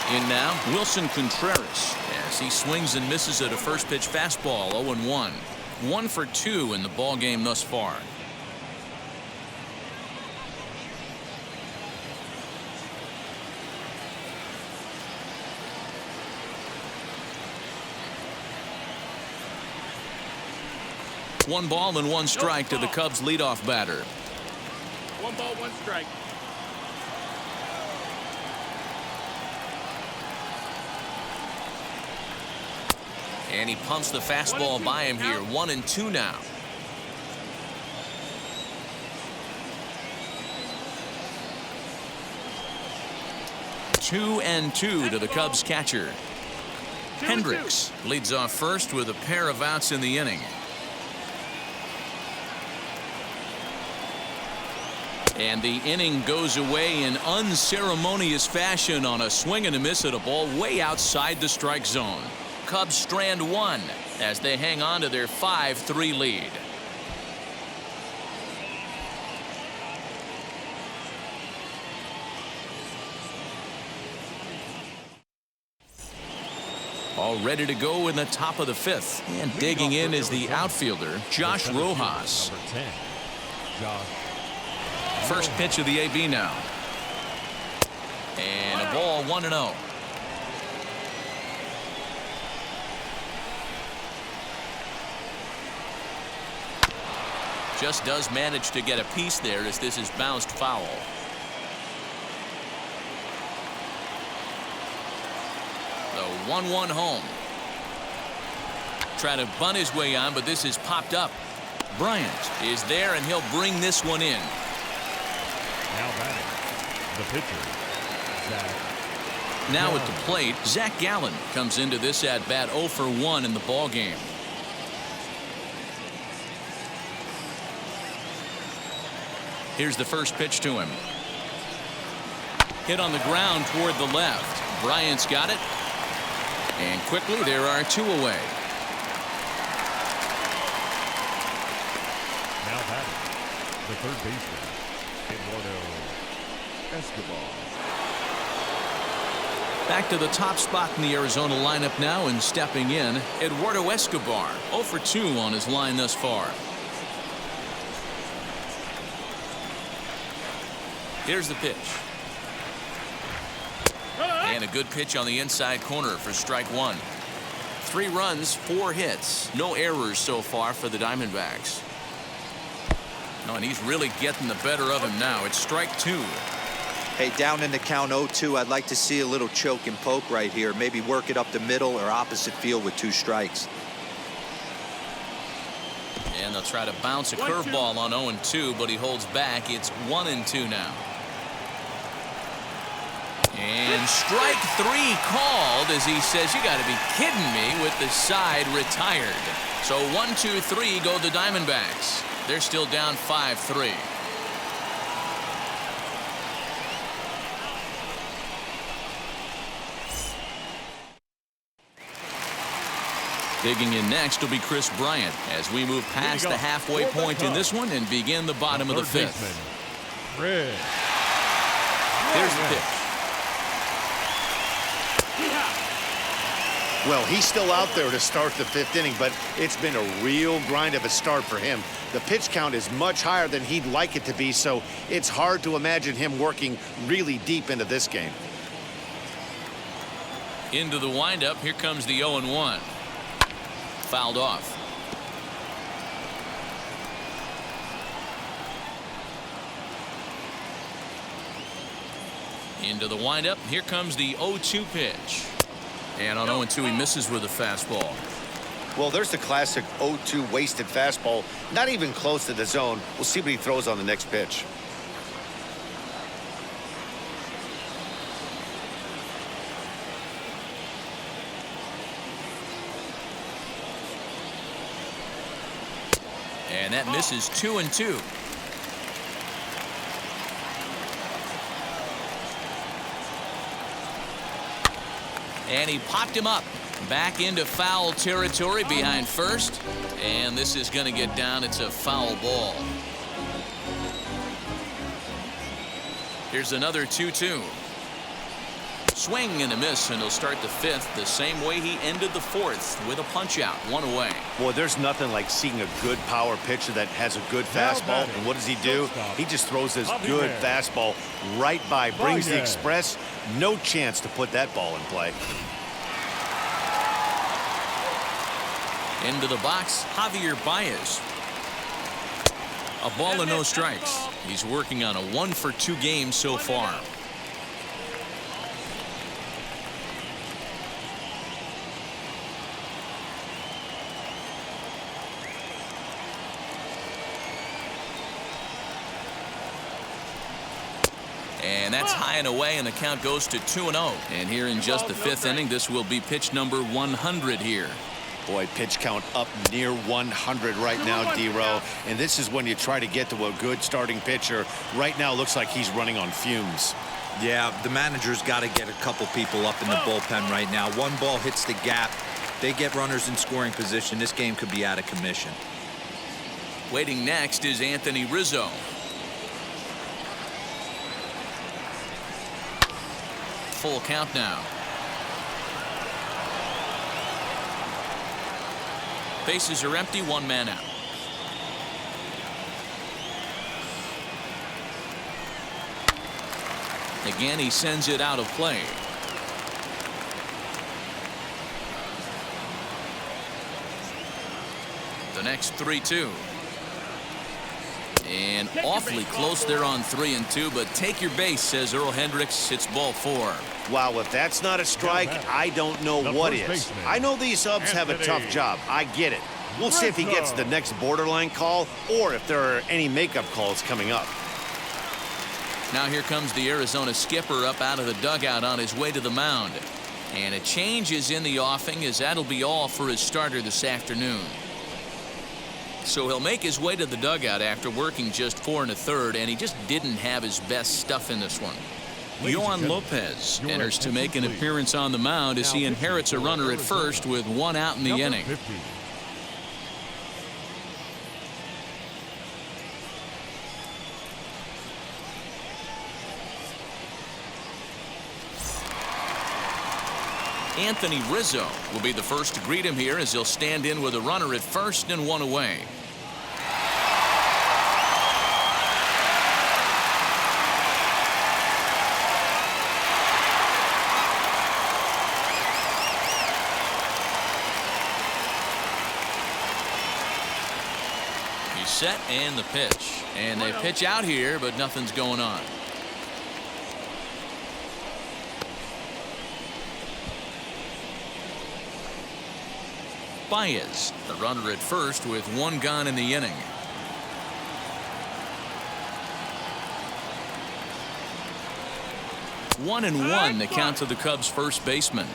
In now, Wilson Contreras, as he swings and misses at a first pitch fastball, 0-1. 1 for 2 in the ball game thus far. One ball and one strike to the Cubs leadoff batter. 1 ball, 1 strike. And he pumps the fastball by him here. 1-2 now. Two and two to the Cubs catcher. Hendricks leads off first with a pair of outs in the inning. And the inning goes away in unceremonious fashion on a swing and a miss at a ball way outside the strike zone. Cubs strand one as they hang on to their 5-3 lead. All ready to go in the top of the 5th. And digging in is the outfielder, Josh Rojas. Number 10, Josh. First pitch of the AB now. And a ball 1-0. Just does manage to get a piece there as this is bounced foul. The 1-1 home. Trying to bunt his way on, but this is popped up. Bryant is there, and he'll bring this one in. Now batting, the pitcher, Zach. Now at the plate, Zach Gallen comes into this at bat 0 for 1 in the ball game. Here's the first pitch to him. Hit on the ground toward the left. Bryant's got it. And quickly there are 2 away. Now batting, the third baseman, Eduardo Escobar. Back to the top spot in the Arizona lineup now, and stepping in, Eduardo Escobar, 0 for 2 on his line thus far. Here's the pitch. And a good pitch on the inside corner for strike 1. 3 runs, 4 hits. No errors so far for the Diamondbacks. No, and he's really getting the better of him now. It's strike 2. Hey, down in the count 0-2, I'd like to see a little choke and poke right here. Maybe work it up the middle or opposite field with 2 strikes. And they'll try to bounce a curveball on 0-2, but he holds back. It's 1-2 now. And strike 3 called as he says, "You got to be kidding me," with the side retired. So 1-2-3 go the Diamondbacks. They're still down 5-3. Digging in next will be Chris Bryant as we move past the halfway point in this one and begin the bottom of the 5th. Here's the pitch. Well, he's still out there to start the 5th inning, but it's been a real grind of a start for him. The pitch count is much higher than he'd like it to be, so it's hard to imagine him working really deep into this game. Into the windup. Here comes the 0-1. Fouled off. Into the windup. Here comes the 0-2 pitch. And on 0-2, he misses with a fastball. Well, there's the classic 0-2 wasted fastball. Not even close to the zone. We'll see what he throws on the next pitch. And that misses 2-2. And he popped him up. Back into foul territory behind first. And this is going to get down. It's a foul ball. Here's another 2-2. Swing and a miss, and he'll start the fifth the same way he ended the fourth, with a punch out, 1 away. Boy, there's nothing like seeing a good power pitcher that has a good fastball. And what does he do? He just throws this good fastball right by, brings the express. No chance to put that ball in play. Into the box, Javier Baez. A ball and no strikes. He's working on a 1-for-2 game so far. And that's high and away, and the count goes to 2-0. And here in just the fifth inning, this will be pitch number 100 here. Boy, pitch count up near 100 right now, D-Row. And this is when you try to get to a good starting pitcher. Right now, looks like he's running on fumes. Yeah, the manager's got to get a couple people up in the bullpen right now. One ball hits the gap. They get runners in scoring position. This game could be out of commission. Waiting next is Anthony Rizzo. Full count now. Bases are empty, 1 man out. Again, he sends it out of play. The next 3-2. And awfully close there on 3-2, but take your base, says Earl Hendricks. It's ball 4. Wow, if that's not a strike, I don't know what is. I know these subs have a tough job. I get it. We'll see if he gets the next borderline call or if there are any makeup calls coming up. Now here comes the Arizona skipper up out of the dugout on his way to the mound. And a change is in the offing, as that'll be all for his starter this afternoon. So he'll make his way to the dugout after working just 4 1/3, and he just didn't have his best stuff in this one. Yohan Lopez enters to make an appearance on the mound as he inherits a runner at first with 1 out in the inning. Anthony Rizzo will be the first to greet him here as he'll stand in with a runner at first and 1 away. He's set and the pitch. And they pitch out here, but nothing's going on. Baez, the runner at first with 1 gone in the inning. One and one, the count to the Cubs' first baseman.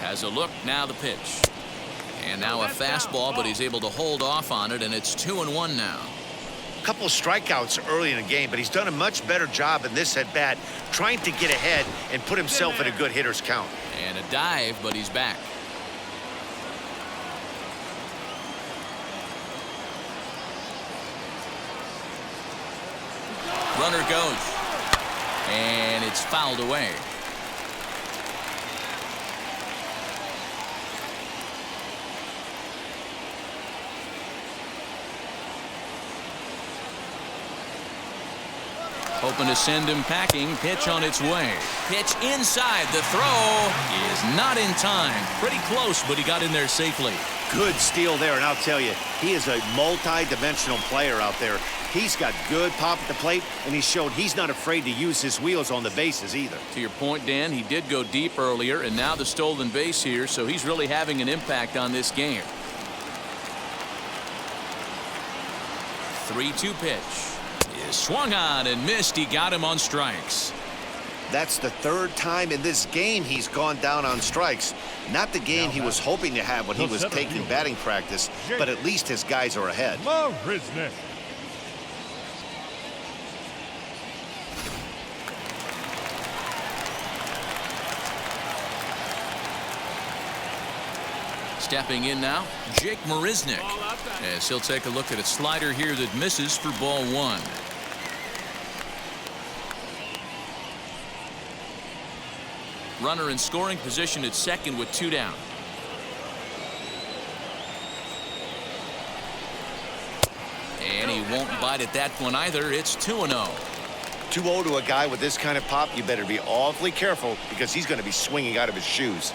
Has a look, now the pitch. And now a fastball, but he's able to hold off on it, and it's 2-1 now. Couple strikeouts early in the game, but he's done a much better job in this at bat, trying to get ahead and put himself in a good hitter's count. And a dive, but he's back. Runner goes, and it's fouled away. Hoping to send him packing. Pitch on its way. Pitch inside. The throw is not in time. Pretty close, but he got in there safely. Good steal there, and I'll tell you, he is a multi-dimensional player out there. He's got good pop at the plate, and he showed he's not afraid to use his wheels on the bases either. To your point, Dan, he did go deep earlier, and now the stolen base here, so he's really having an impact on this game. 3-2 pitch is swung on and missed. He got him on strikes. That's the third time in this game he's gone down on strikes. Not the game he was hoping to have when he was taking batting practice, but at least his guys are ahead. Mariznick. Stepping in now, Jake Mariznick, as he'll take a look at a slider here that misses for ball one. Runner in scoring position at second with 2 down. And he won't bite at that one either. It's 2-0. 2-0 to a guy with this kind of pop, you better be awfully careful because he's going to be swinging out of his shoes.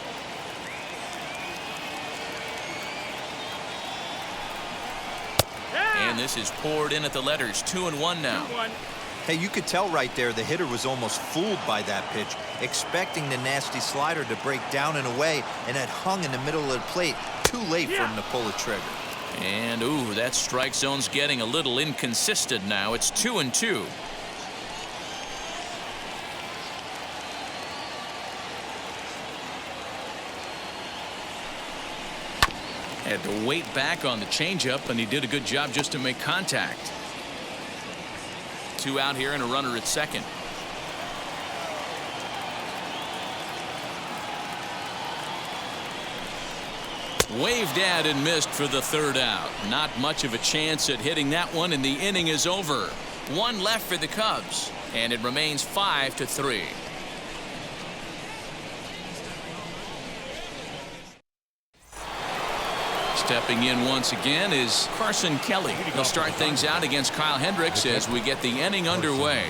And this is poured in at the letters. 2-1 now. Hey, you could tell right there the hitter was almost fooled by that pitch, expecting the nasty slider to break down and away, and it hung in the middle of the plate. Too late for him to pull the trigger. And, ooh, that strike zone's getting a little inconsistent now. It's 2-2. Had to wait back on the changeup, and he did a good job just to make contact. 2 out here and a runner at second. Waved at and missed for the 3rd out. Not much of a chance at hitting that one, and the inning is over. 1 left for the Cubs, and it remains 5-3. Stepping in once again is Carson Kelly. He'll start things out against Kyle Hendricks as we get the inning underway.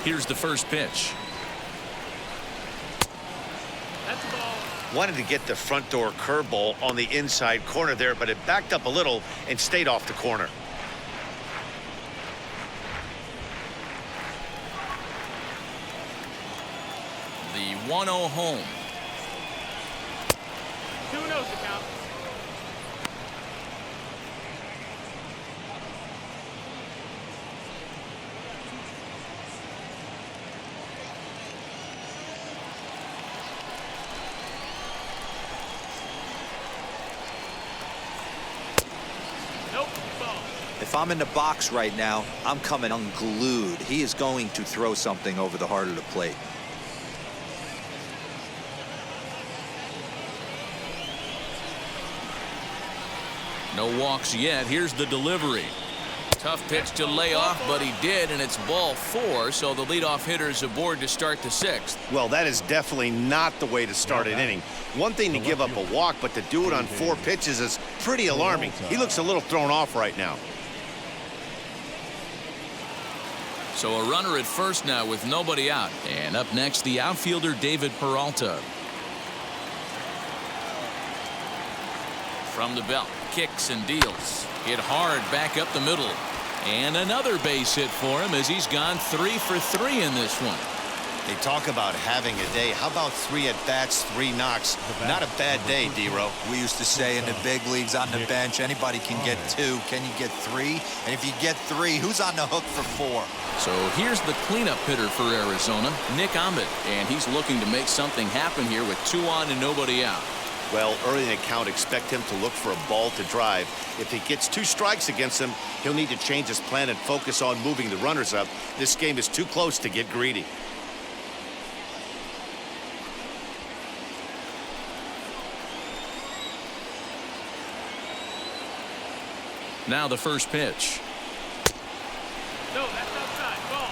Here's the first pitch. That's the ball. Wanted to get the front door curveball on the inside corner there, but it backed up a little and stayed off the corner. The 1-0 home. 2-0 the count. Nope, ball. If I'm in the box right now, I'm coming unglued. He is going to throw something over the heart of the plate. No walks yet. Here's the delivery. Tough pitch to lay off, but he did, and it's ball 4, so the leadoff hitter's aboard to start the 6th. Well, that is definitely not the way to start an inning. One thing to give up a walk, but to do it on 4 pitches is pretty alarming. He looks a little thrown off right now. So a runner at first now with nobody out. And up next, the outfielder David Peralta. From the belt, kicks and deals. Hit hard back up the middle. And another base hit for him as he's gone 3 for 3 in this one. They talk about having a day. How about 3 at-bats, 3 knocks? Not a bad day, D-Row. We used to say in the big leagues on the bench, anybody can get 2. Can you get 3? And if you get 3, who's on the hook for 4? So here's the cleanup hitter for Arizona, Nick Ahmed. And he's looking to make something happen here with 2 on and nobody out. Well, early in the count, expect him to look for a ball to drive. If he gets 2 strikes against him, he'll need to change his plan and focus on moving the runners up. This game is too close to get greedy. Now the first pitch. No, that's outside. Ball.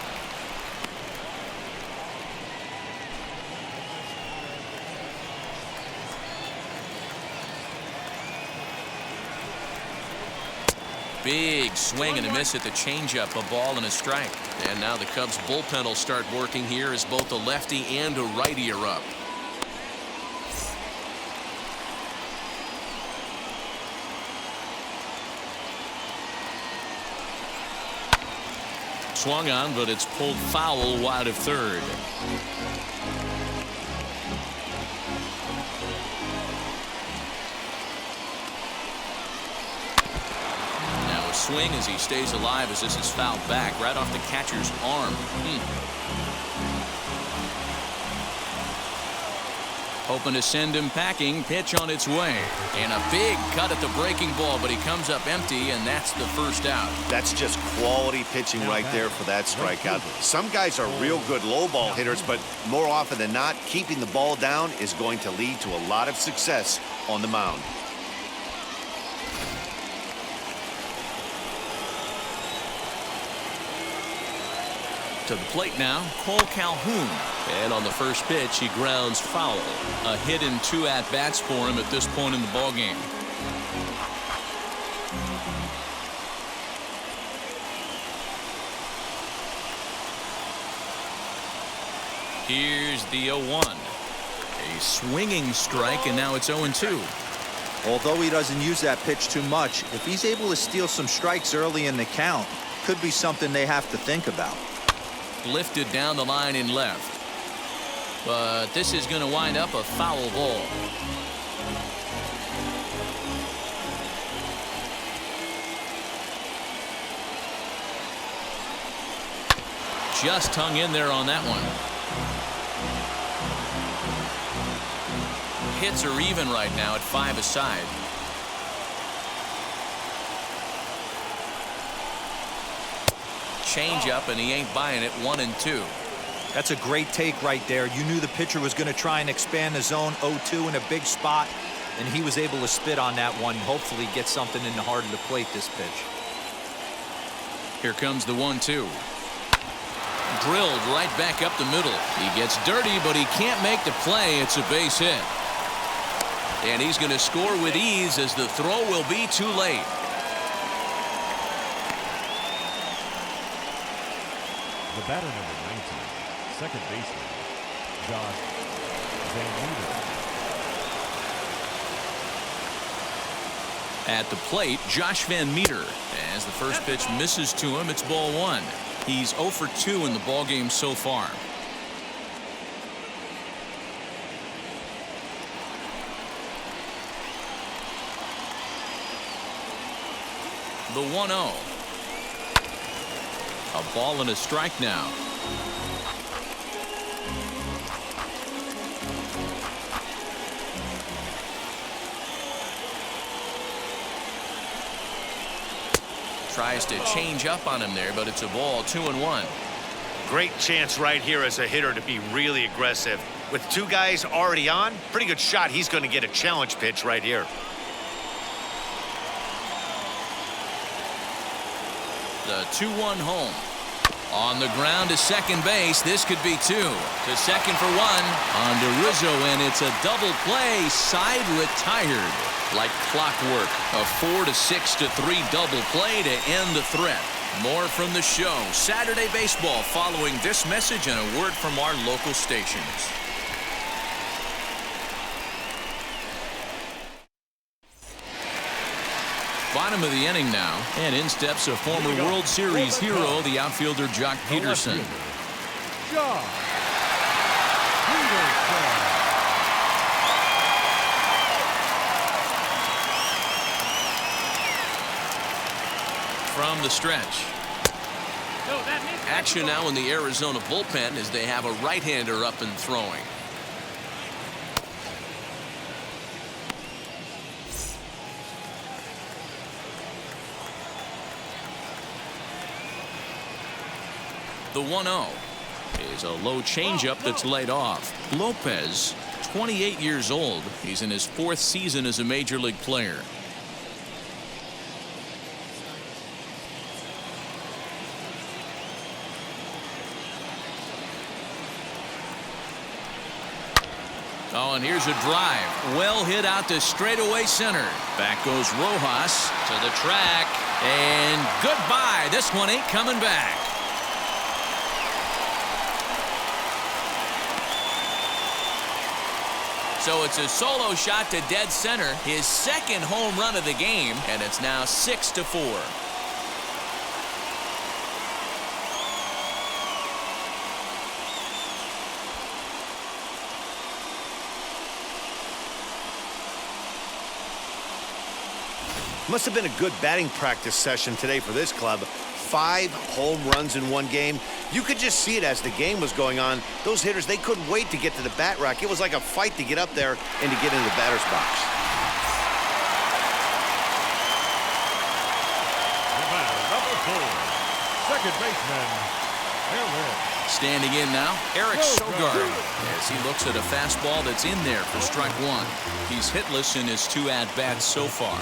Big swing and a miss at the changeup, a ball and a strike. And now the Cubs bullpen will start working here as both a lefty and a righty are up. Swung on, but it's pulled foul wide of third. Now a swing as he stays alive as this is fouled back right off the catcher's arm. Hoping to send him packing. Pitch on its way. And a big cut at the breaking ball, but he comes up empty, and that's the first out. That's just quality pitching right there for that strikeout. Some guys are real good low ball hitters, but more often than not, keeping the ball down is going to lead to a lot of success on the mound. To the plate now, Cole Calhoun. And on the first pitch, he grounds foul. A hit and 2 at-bats for him at this point in the ballgame. Here's the 0-1. A swinging strike, and now it's 0-2. Although he doesn't use that pitch too much, if he's able to steal some strikes early in the count, could be something they have to think about. Lifted down the line in left. But this is going to wind up a foul ball. Just hung in there on that one. Hits are even right now at 5 aside. Change up, and he ain't buying it. 1-2. That's a great take right there. You knew the pitcher was going to try and expand the zone. 0-2 in a big spot, and he was able to spit on that one. Hopefully get something in the heart of the plate this pitch. Here comes the 1-2. Drilled right back up the middle. He gets dirty, but he can't make the play. It's a base hit. And he's going to score with ease as the throw will be too late. The batter number 19, second baseman, Josh Van Meter. At the plate, Josh Van Meter. As the first pitch misses to him, it's ball 1. He's 0 for 2 in the ballgame so far. The 1-0. A ball and a strike now. Tries to change up on him there, but it's a ball. 2-1. Great chance right here as a hitter to be really aggressive. With 2 guys already on, pretty good shot. He's going to get a challenge pitch right here. The 2-1 home. On the ground to second base. This could be 2. To second for 1. On to Rizzo, and it's a double play. Side retired. Like clockwork. A 4-6-3 double play to end the threat. More from the show. Saturday Baseball following this message and a word from our local stations. Bottom of the inning now, and in steps a former World Series hero, the outfielder Jock Peterson. Jock Peterson. From the stretch. Action now in the Arizona bullpen as they have a right-hander up and throwing. The 1-0 is a low changeup that's laid off. Lopez, 28 years old. He's in his 4th season as a major league player. Oh, and here's a drive. Well hit out to straightaway center. Back goes Rojas to the track. And goodbye. This one ain't coming back. So it's a solo shot to dead center, his second home run of the game, and it's now 6-4. Must have been a good batting practice session today for this club. 5 home runs in one game. You could just see it as the game was going on. Those hitters, they couldn't wait to get to the bat rack. It was like a fight to get up there and to get into the batter's box. The batter, number 4, second baseman, Hayward. Standing in now, Escobar, as he looks at a fastball that's in there for strike 1. He's hitless in his 2 at-bats so far.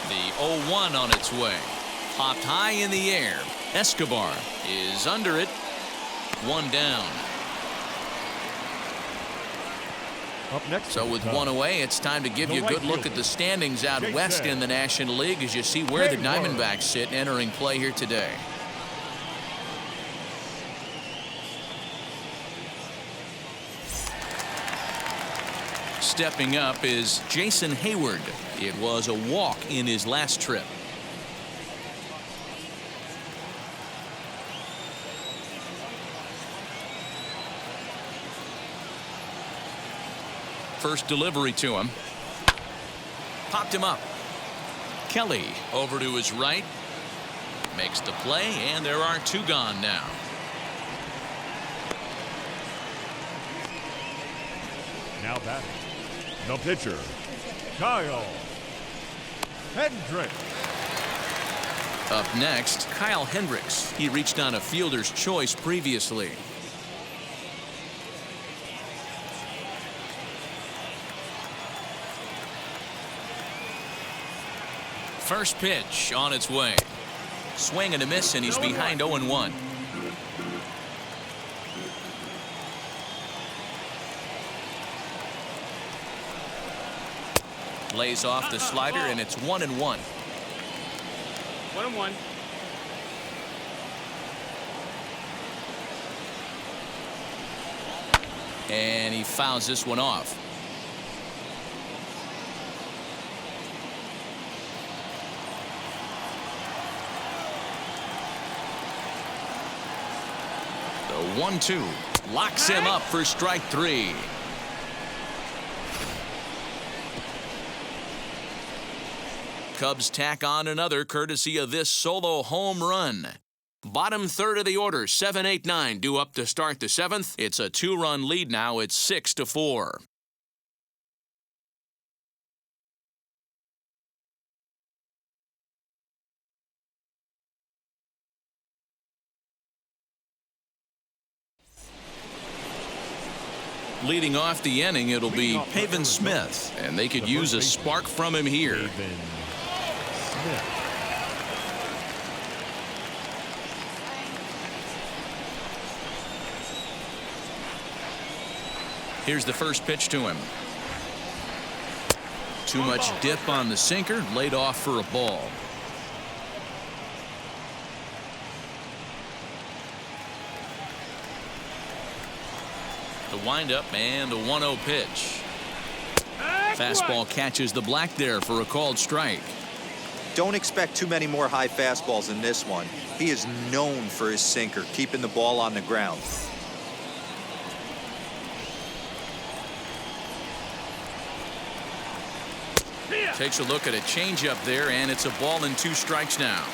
The 0-1 on its way. Popped high in the air. Escobar is under it. 1 down. Up next, so with 1 away, it's time to give you a good look at the standings out west in the National League as you see where the Diamondbacks sit entering play here today. Stepping up is Jason Hayward. It was a walk in his last trip. First delivery to him. Popped him up. Kelly over to his right. Makes the play, and there are 2 gone now. Now batting, the pitcher, Kyle Hendricks. Up next, Kyle Hendricks. He reached on a fielder's choice previously. First pitch on its way. Swing and a miss, and he's behind 0-1. Lays off the slider, and it's 1-1. 1-1. And he fouls this one off. The 1-2 locks him up for strike 3. Cubs tack on another courtesy of this solo home run. Bottom third of the order, 7, 8, 9 due up to start the 7th. It's a 2-run lead now. It's 6-4. Leading off the inning, it'll be Pavin Smith, and they could use a spark from him here. Here's the first pitch to him. Too much dip on the sinker, laid off for a ball. The windup and the 1-0 pitch. Fastball catches the black there for a called strike. Don't expect too many more high fastballs in this one. He is known for his sinker, keeping the ball on the ground. Takes a look at a changeup there, and it's a ball and 2 strikes now.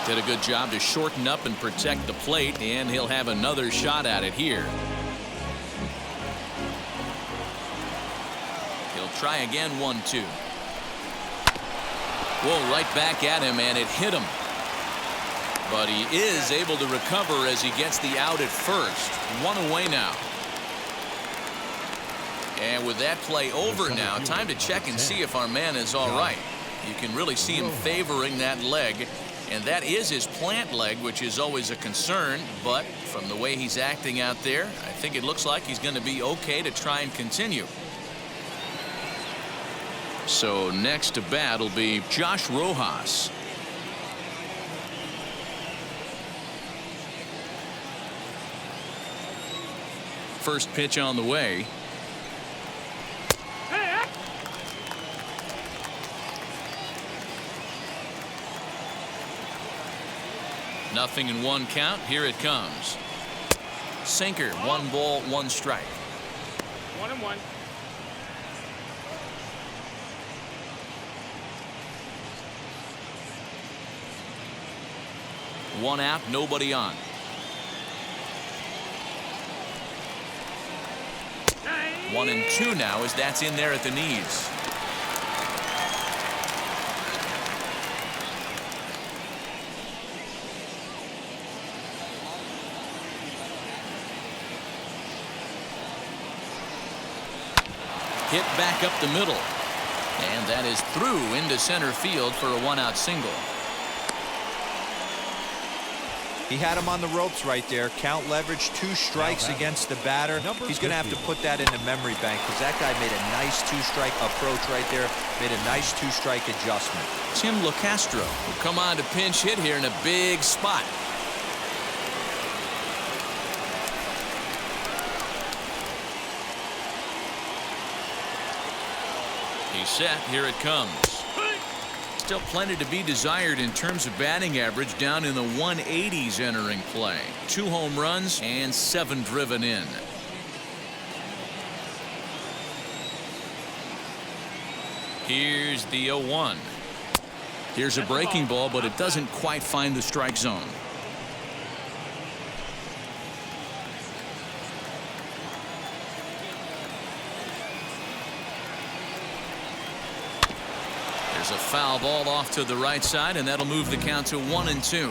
Did a good job to shorten up and protect the plate, and he'll have another shot at it here. He'll try again, 1-2. Whoa, right back at him, and it hit him. But he is able to recover as he gets the out at first. 1 away now. And with that play over now, time to check and see if our man is all right. You can really see him favoring that leg, and that is his plant leg, which is always a concern. But from the way he's acting out there, I think it looks like he's going to be okay to try and continue. So next to bat will be Josh Rojas. First pitch on the way. Nothing in one count. Here it comes. Sinker. 1 ball, 1 strike. 1-1. One out, nobody on. Nice. 1-2 now as that's in there at the knees. Hit back up the middle. And that is through into center field for a 1-out single. He had him on the ropes right there. Count leverage, 2 strikes against the batter. He's going to have to put that in the memory bank because that guy made a nice 2-strike approach right there. Made a nice 2-strike adjustment. Tim LaCastro will come on to pinch hit here in a big spot. He's set. Here it comes. Still plenty to be desired in terms of batting average, down in the 180s entering play. 2 home runs and 7 driven in. Here's the 0-1. Here's a breaking ball, but it doesn't quite find the strike zone. There's a foul ball off to the right side, and that'll move the count to 1-2.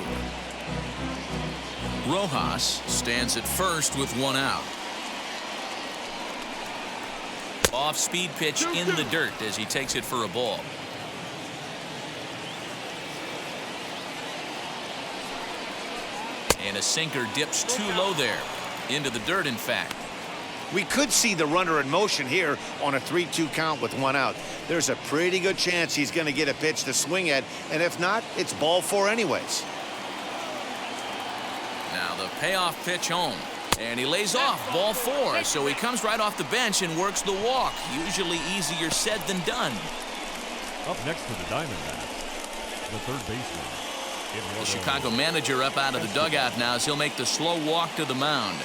Rojas stands at first with 1 out. Off-speed pitch in the dirt as he takes it for a ball. And a sinker dips too low there. Into the dirt, in fact. We could see the runner in motion here on a 3-2 count with 1 out. There's a pretty good chance he's going to get a pitch to swing at, and if not, it's ball 4 anyways. Now the payoff pitch home, and he lays off ball 4, so he comes right off the bench and works the walk. Usually easier said than done. Up next to the Diamondbacks, the third baseman. The Chicago manager up out of the dugout now as he'll make the slow walk to the mound.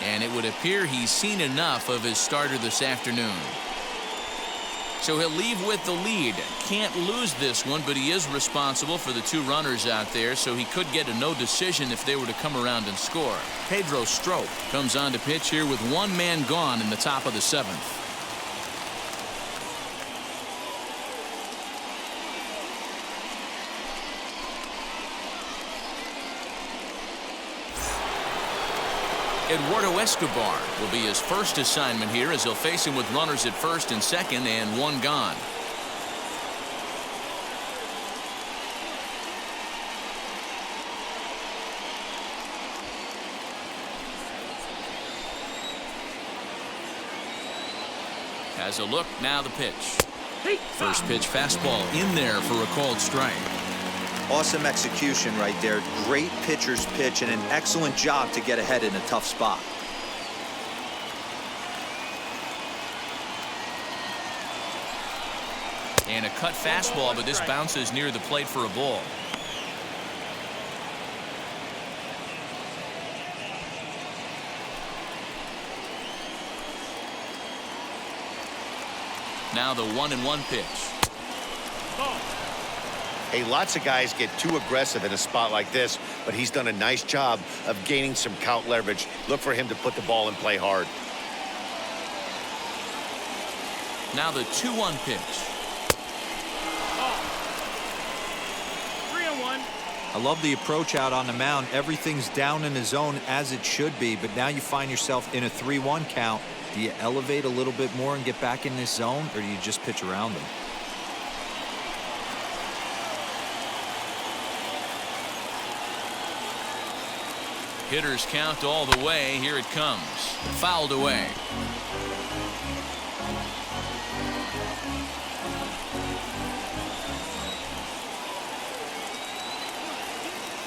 And it would appear he's seen enough of his starter this afternoon. So he'll leave with the lead. Can't lose this one, but he is responsible for the 2 runners out there, so he could get a no decision if they were to come around and score. Pedro Strop comes on to pitch here with 1 man gone in the top of the 7th. Eduardo Escobar will be his first assignment here as he'll face him with runners at first and second and 1 gone. Has a look, now the pitch. First pitch fastball in there for a called strike. Awesome execution right there. Great pitcher's pitch and an excellent job to get ahead in a tough spot. And a cut fastball, but this bounces near the plate for a ball. Now the 1-1 pitch. Hey, lots of guys get too aggressive in a spot like this, but he's done a nice job of gaining some count leverage. Look for him to put the ball in play hard. Now the 2-1 pitch. 3-1. I love the approach out on the mound. Everything's down in the zone as it should be, but now you find yourself in a 3-1 count. Do you elevate a little bit more and get back in this zone, or do you just pitch around them? Hitters count all the way. Here it comes. Fouled away.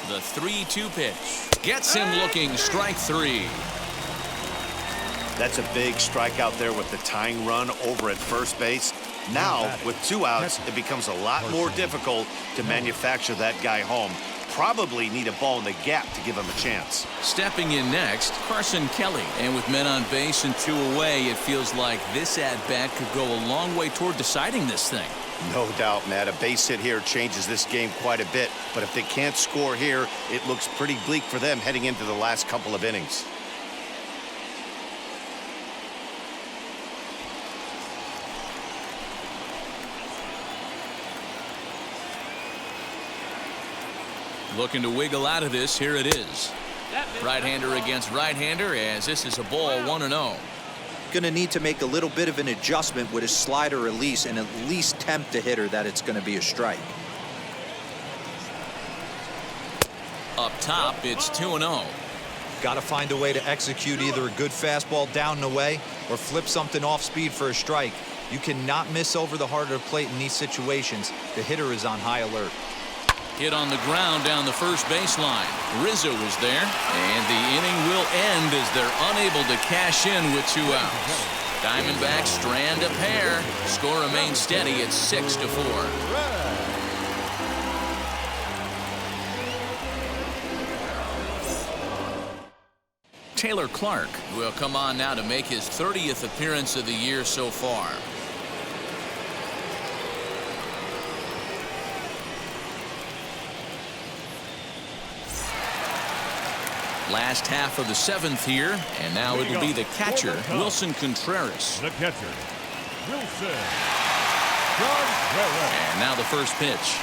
The 3-2 pitch. Gets him looking. Strike three. That's a big strikeout there with the tying run over at first base. Now, with 2 outs, it becomes a lot more difficult to manufacture that guy home. Probably need a ball in the gap to give him a chance. Stepping in next, Carson Kelly. And with men on base and 2 away, it feels like this at-bat could go a long way toward deciding this thing. No doubt, Matt. A base hit here changes this game quite a bit. But if they can't score here, it looks pretty bleak for them heading into the last couple of innings. Looking to wiggle out of this. Here it is. Right-hander against right-hander, as this is a ball 1-0. Going to need to make a little bit of an adjustment with his slider release and at least tempt the hitter that it's going to be a strike. Up top, it's 2-0. Got to find a way to execute either a good fastball down and away or flip something off speed for a strike. You cannot miss over the heart of the plate in these situations. The hitter is on high alert. Hit on the ground down the first baseline. Rizzo is there, and the inning will end as they're unable to cash in with 2 outs. Diamondbacks strand a pair. Score remains steady at 6-4. Taylor Clark will come on now to make his 30th appearance of the year so far. Last half of the 7th here, and now it'll be the catcher, Wilson Contreras. The catcher, Wilson Contreras. And now the first pitch.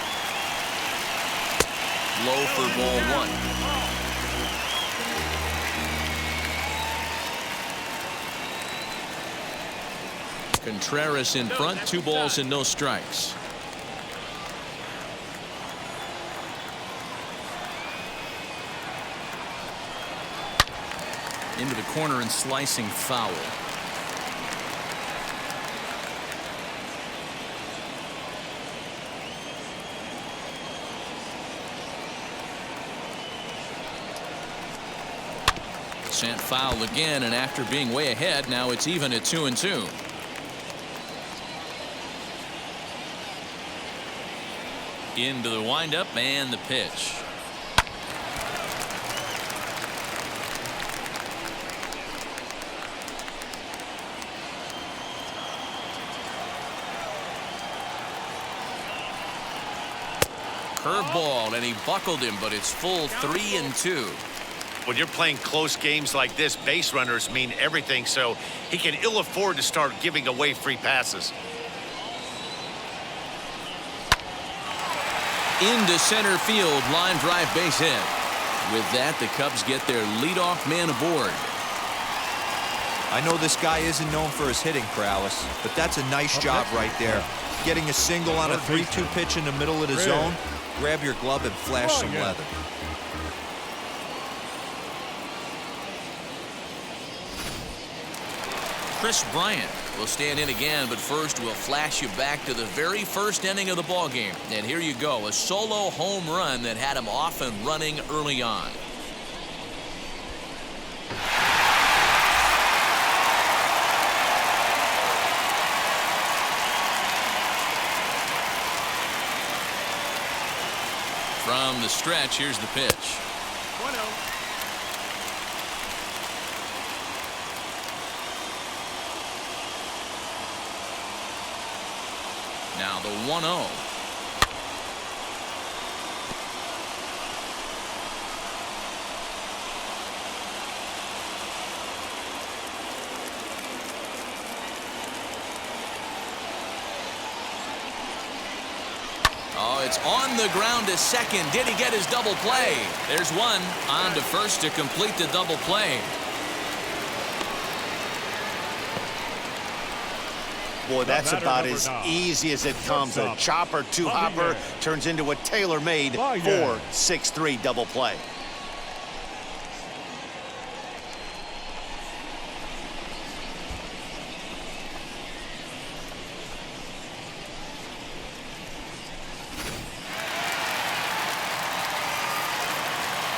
Low for ball 1. Contreras in front, 2 balls and no strikes. Into the corner and slicing foul. Sent foul again, and after being way ahead, now it's even at 2-2. Into the windup and the pitch. Curveball, and he buckled him, but it's full 3-2. When you're playing close games like this, base runners mean everything, so he can ill afford to start giving away free passes. Into center field, line drive base hit. With that, the Cubs get their leadoff man aboard. I know this guy isn't known for his hitting prowess, but that's a nice job right there. Getting a single on a 3-2 pitch in the middle of the zone. Grab your glove and flash some leather. Chris Bryant will stand in again, but first we'll flash you back to the very first inning of the ballgame. And here you go, a solo home run that had him off and running early on. From the stretch, here's the pitch. 1-0. Now the 1-0. Oh, it's on the ground to second. Did he get his double play? There's one. On to first to complete the double play. Boy, that's about as easy as it comes. A chopper two-hopper turns into a tailor-made 4-6-3 double play.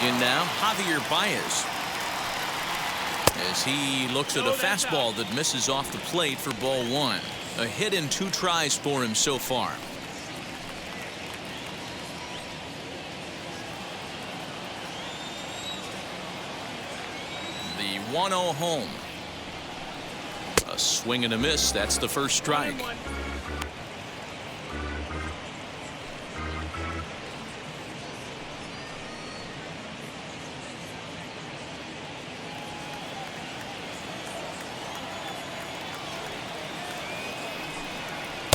In now, Javier Baez. As he looks at a fastball that misses off the plate for ball one. A hit in 2 tries for him so far. The 1-0 home. A swing and a miss. That's the first strike.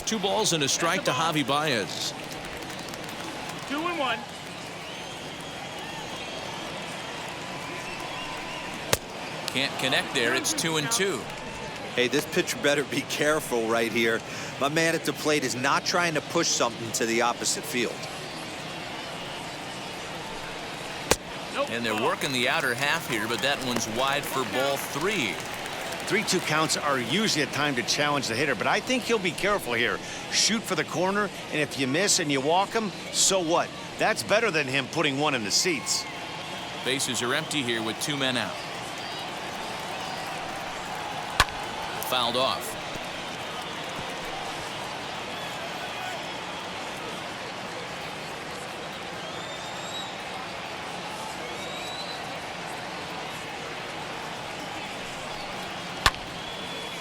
Two balls and a strike to Javi Baez. 2-1. Can't connect there. It's 2-2. Hey, this pitcher better be careful right here. My man at the plate is not trying to push something to the opposite field. And they're working the outer half here, but that one's wide for ball 3. 3-2 counts are usually a time to challenge the hitter, but I think he'll be careful here. Shoot for the corner, and if you miss and you walk him, so what? That's better than him putting one in the seats. Bases are empty here with 2 men out. Fouled off.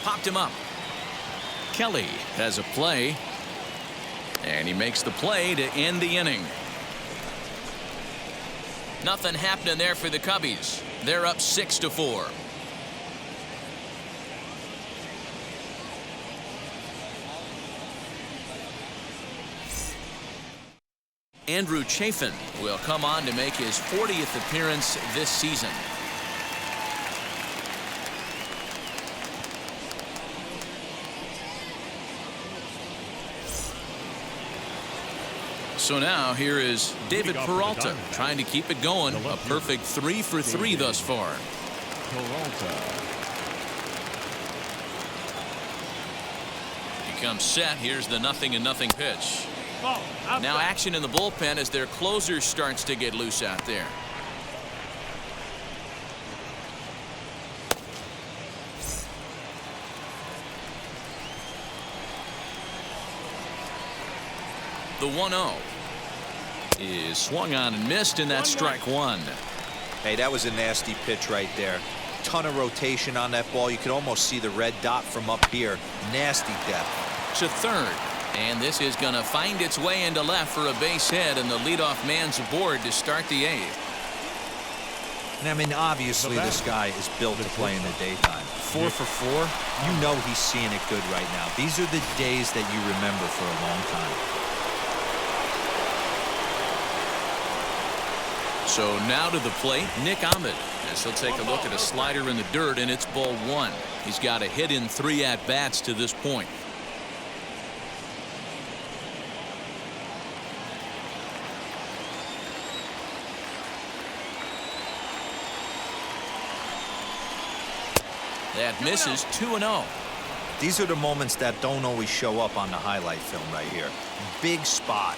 Popped him up. Kelly has a play. And he makes the play to end the inning. Nothing happening there for the Cubbies. They're up 6-4. Andrew Chafin will come on to make his 40th appearance this season. So now here is David Peralta trying to keep it going. A perfect 3 for 3 thus far. He comes set. Here's the 0-0 pitch. Now action in the bullpen as their closer starts to get loose out there. The 1-0 is swung on and missed, and that's strike 1. Hey, that was a nasty pitch right there. Ton of rotation on that ball. You could almost see the red dot from up here. Nasty depth. To third. And this is going to find its way into left for a base hit, and the leadoff man's aboard to start the 8th. And I mean, obviously this guy is built to play in the daytime. 4 for 4. You know he's seeing it good right now. These are the days that you remember for a long time. So now to the plate, Nick Ahmed, as he'll take a look at a slider in the dirt, and it's ball 1. He's got a hit in 3 at-bats to this point. That misses. 2-0. These are the moments that don't always show up on the highlight film right here. Big spot.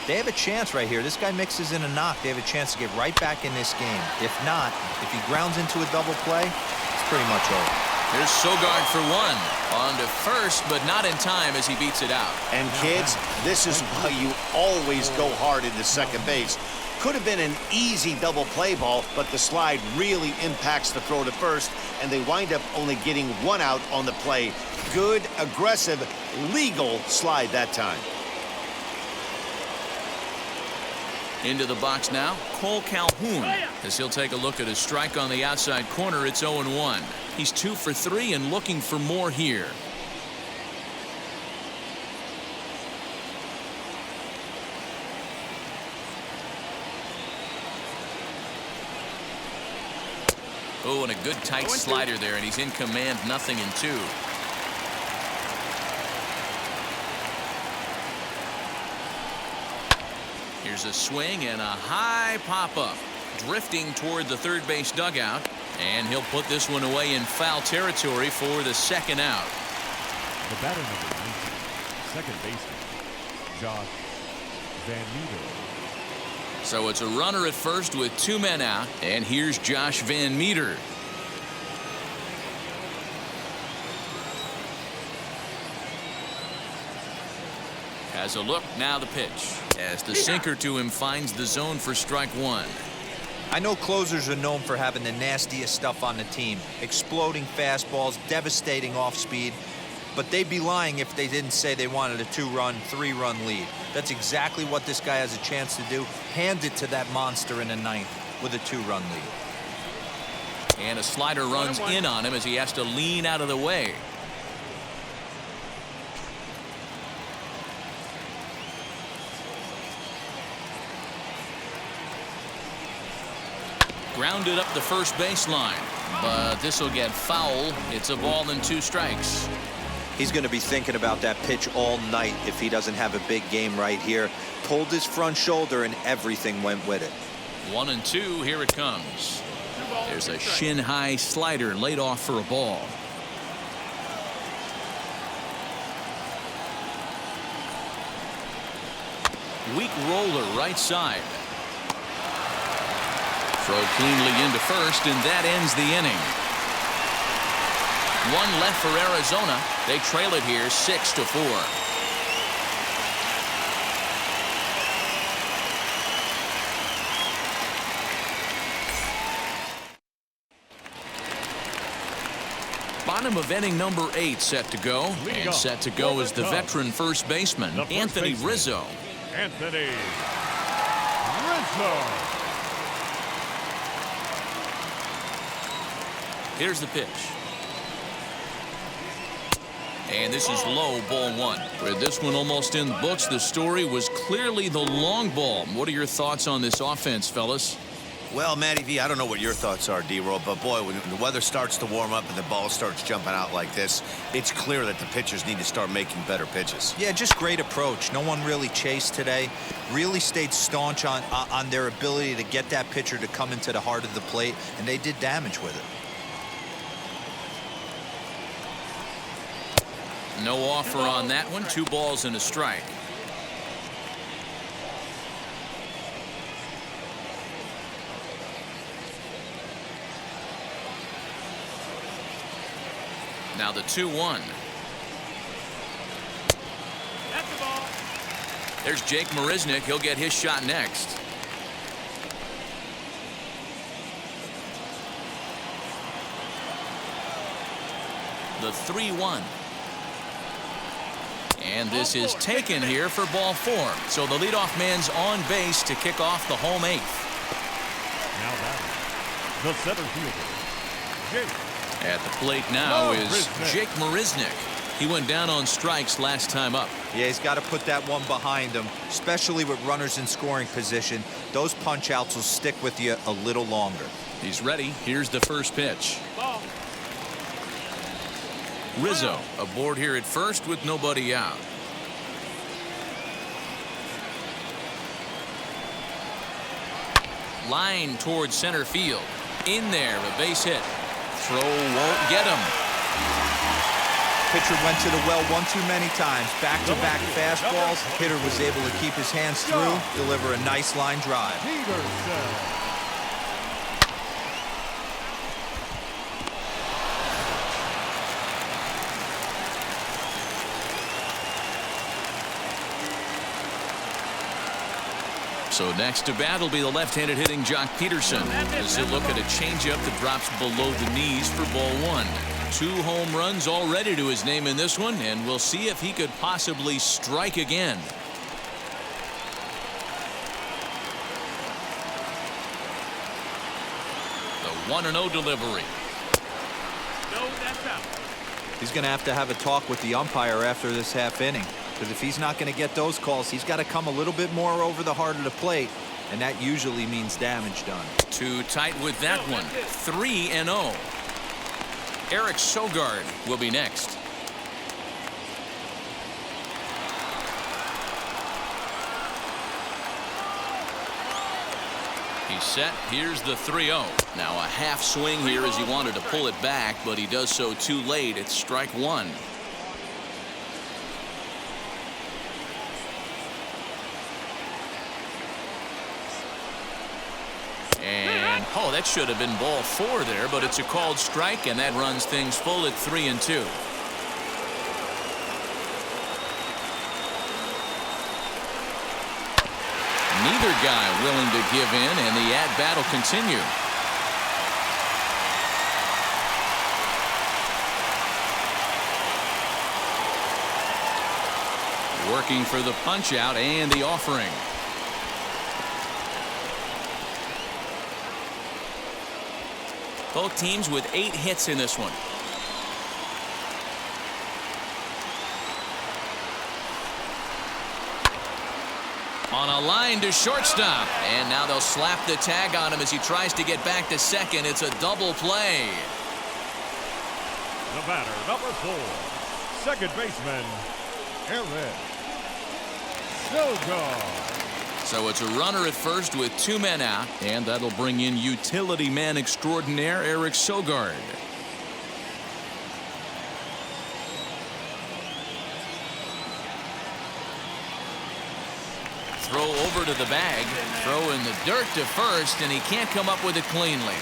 They have a chance right here. This guy mixes in a knock. They have a chance to get right back in this game. If not, if he grounds into a double play, it's pretty much over. Here's Sogard for 1. On to first, but not in time as he beats it out. And kids, this is why you always go hard into second base. Could have been an easy double play ball, but the slide really impacts the throw to first, and they wind up only getting 1 out on the play. Good, aggressive, legal slide that time. Into the box now, Cole Calhoun, as he'll take a look at a strike on the outside corner. It's 0-1. He's 2 for 3 and looking for more here. Oh, and a good tight slider there, and he's in command. 0-2. Here's a swing and a high pop-up, drifting toward the third base dugout, and he'll put this one away in foul territory for the 2nd out. The batter number 19, second baseman, Josh Van Meter. So it's a runner at first with 2 men out, and here's Josh Van Meter. Has a look, now the pitch. As the sinker to him finds the zone for strike 1. I know closers are known for having the nastiest stuff on the team. Exploding fastballs, devastating off-speed. But they'd be lying if they didn't say they wanted a 2-run, 3-run lead. That's exactly what this guy has a chance to do. Hand it to that monster in the 9th with a 2-run lead. And a slider runs in on him as he has to lean out of the way. Grounded up the first baseline, but this will get foul. It's a ball and 2 strikes. He's going to be thinking about that pitch all night if he doesn't have a big game right here. Pulled his front shoulder and everything went with it. 1-2, here it comes. There's a shin-high slider laid off for a ball. Weak roller right side. Throw cleanly into first, and that ends the inning. 1 left for Arizona. They trail it here 6-4. Bottom of inning number 8 set to go. And set to go is the veteran first baseman, Anthony Rizzo. Anthony Rizzo. Here's the pitch. And this is low, ball 1. With this one almost in the books, the story was clearly the long ball. What are your thoughts on this offense, fellas? Well, Matty V, I don't know what your thoughts are, D-Roll, but boy, when the weather starts to warm up and the ball starts jumping out like this, it's clear that the pitchers need to start making better pitches. Yeah, just great approach. No one really chased today. Really stayed staunch on their ability to get that pitcher to come into the heart of the plate, and they did damage with it. No offer on that one. 2 balls and a strike. Now the 2-1. That's the ball. There's Jake Mariznick. He'll get his shot next. The 3-1. And this is taken here for ball 4. So the leadoff man's on base to kick off the home 8th. Now batting, the center fielder, Jake. At the plate now is Jake Mariznick. He went down on strikes last time up. Yeah, he's got to put that one behind him, especially with runners in scoring position. Those punch-outs will stick with you a little longer. He's ready. Here's the first pitch. Ball. Rizzo aboard here at first with nobody out. Line towards center field. In there, a base hit. Throw won't get him. Pitcher went to the well one too many times. Back-to-back fastballs. Hitter was able to keep his hands through, deliver a nice line drive. Peterson. So next to bat will be the left-handed hitting Jock Peterson as he'll look at a changeup that drops below the knees for ball 1. 2 home runs already to his name in this one, and we'll see if he could possibly strike again. The 1-0 delivery. No, that's out. He's going to have a talk with the umpire after this half inning. Because if he's not going to get those calls, he's got to come a little bit more over the heart of the plate, and that usually means damage done. Too tight with that one. 3-0. Eric Sogard will be next. He's set. Here's the 3-0. Now a half swing here as he wanted to pull it back, but he does so too late. It's strike 1. that should have been ball 4 there, but it's a called strike, and that runs things full at 3-2. Neither guy willing to give in, and the at-bat will continue. Working for the punch-out and the offering. Both teams with 8 hits in this one. On a line to shortstop, and now they'll slap the tag on him as he tries to get back to second. It's a double play. The batter, number 4, second baseman, Escobar. So it's a runner at first with 2 men out, and that'll bring in utility man extraordinaire Eric Sogard. Throw over to the bag, throw in the dirt to first, and he can't come up with it cleanly.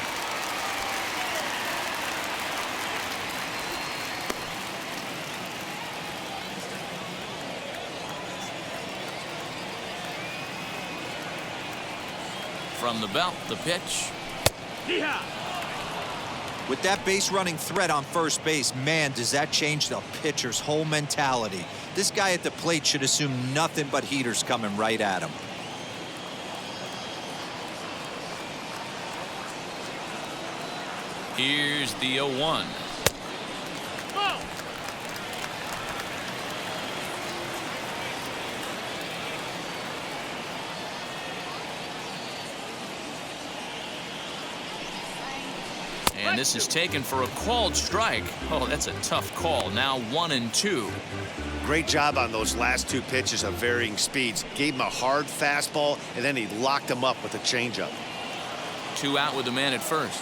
From the belt, the pitch. With that base running threat on first base, man, does that change the pitcher's whole mentality. This guy at the plate should assume nothing but heaters coming right at him. Here's the 0-1. And this is taken for a called strike. Oh, that's a tough call. Now 1-2. Great job on those last 2 pitches of varying speeds. Gave him a hard fastball, and then he locked him up with a changeup. 2 out with the man at first.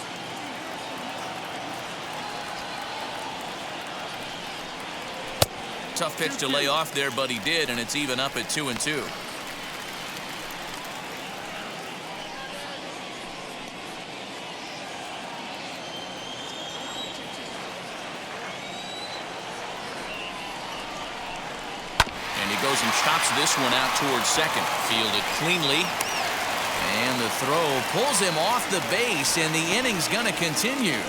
Tough pitch to lay off there, but he did, and it's even up at 2-2. Goes and chops this one out towards second. Fielded cleanly. And the throw pulls him off the base, and the inning's going to continue.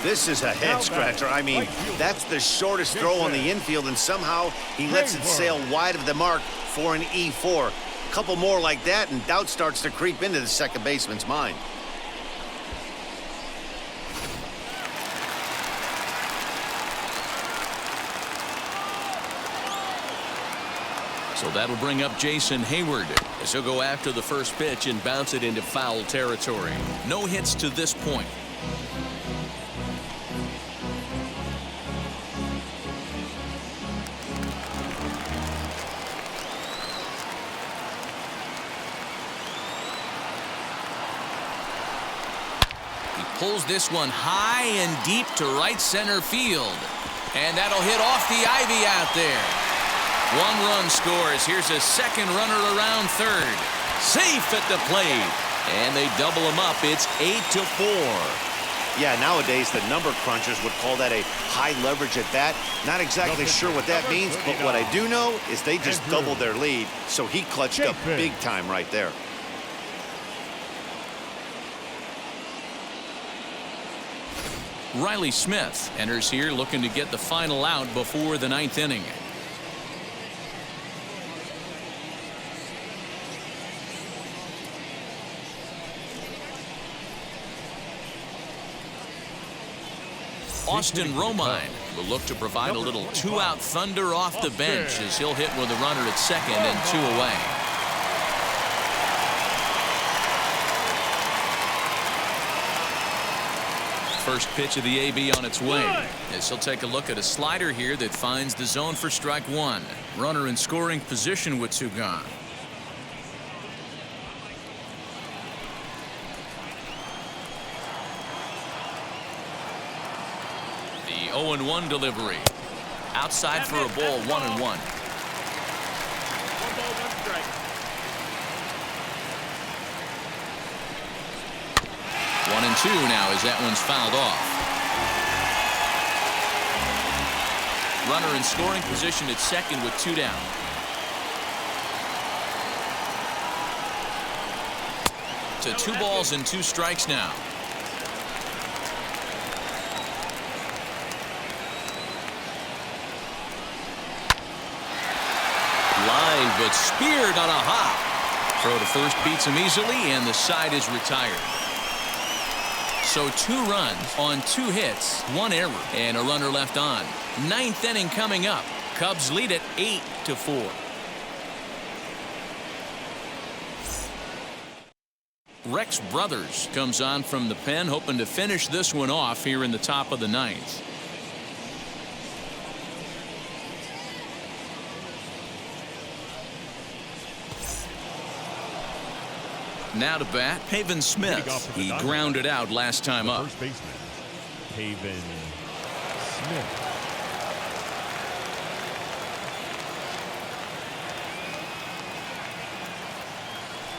This is a head scratcher. I mean, that's the shortest throw on the infield, and somehow he lets it sail wide of the mark for an E4. A couple more like that, and doubt starts to creep into the second baseman's mind. So that'll bring up Jason Hayward as he'll go after the first pitch and bounce it into foul territory. No hits to this point. He pulls this one high and deep to right center field. And that'll hit off the ivy out there. 1 run scores. Here's a second runner around third. Safe at the plate. And they double him up. It's 8-4. Yeah, nowadays the number crunchers would call that a high leverage at bat. Not exactly sure what that means, but what I do know is they just doubled their lead. So he clutched up big time right there. Riley Smith enters here looking to get the final out before the 9th inning. Austin Romine will look to provide a little 2-out thunder off the bench as he'll hit with a runner at second and 2 away. First pitch of the AB on its way. As he'll take a look at a slider here that finds the zone for strike 1. Runner in scoring position with 2 gone. The 0-1 delivery. Outside for a ball, 1-1. 1 ball, 1 strike. 2 now as that one's fouled off. Runner in scoring position at second with 2 down. To 2 balls and 2 strikes now. Line, but speared on a hop. Throw to first beats him easily, and the side is retired. So 2 runs on 2 hits, 1 error, and a runner left on. 9th inning coming up. Cubs lead it 8-4. Rex Brothers comes on from the pen, hoping to finish this one off here in the top of the 9th. Now to bat, Pavin Smith. He grounded out last time up. First baseman, Pavin Smith.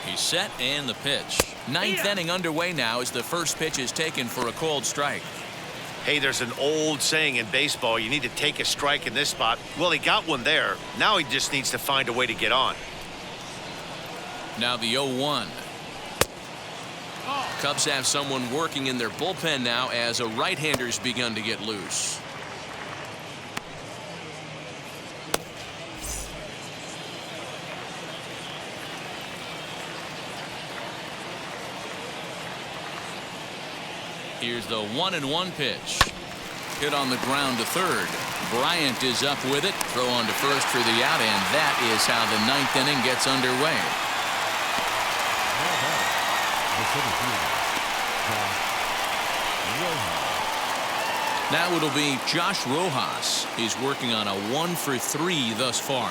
He's set and the pitch. 9th inning underway now as the first pitch is taken for a called strike. Hey, there's an old saying in baseball, you need to take a strike in this spot. Well, he got one there. Now he just needs to find a way to get on. Now the 0-1. Cubs have someone working in their bullpen now as a right-hander's begun to get loose. Here's the 1-1 pitch. Hit on the ground to third. Bryant is up with it. Throw on to first for the out, and that is how the 9th inning gets underway. Now it'll be Josh Rojas. He's working on a 1 for 3 thus far.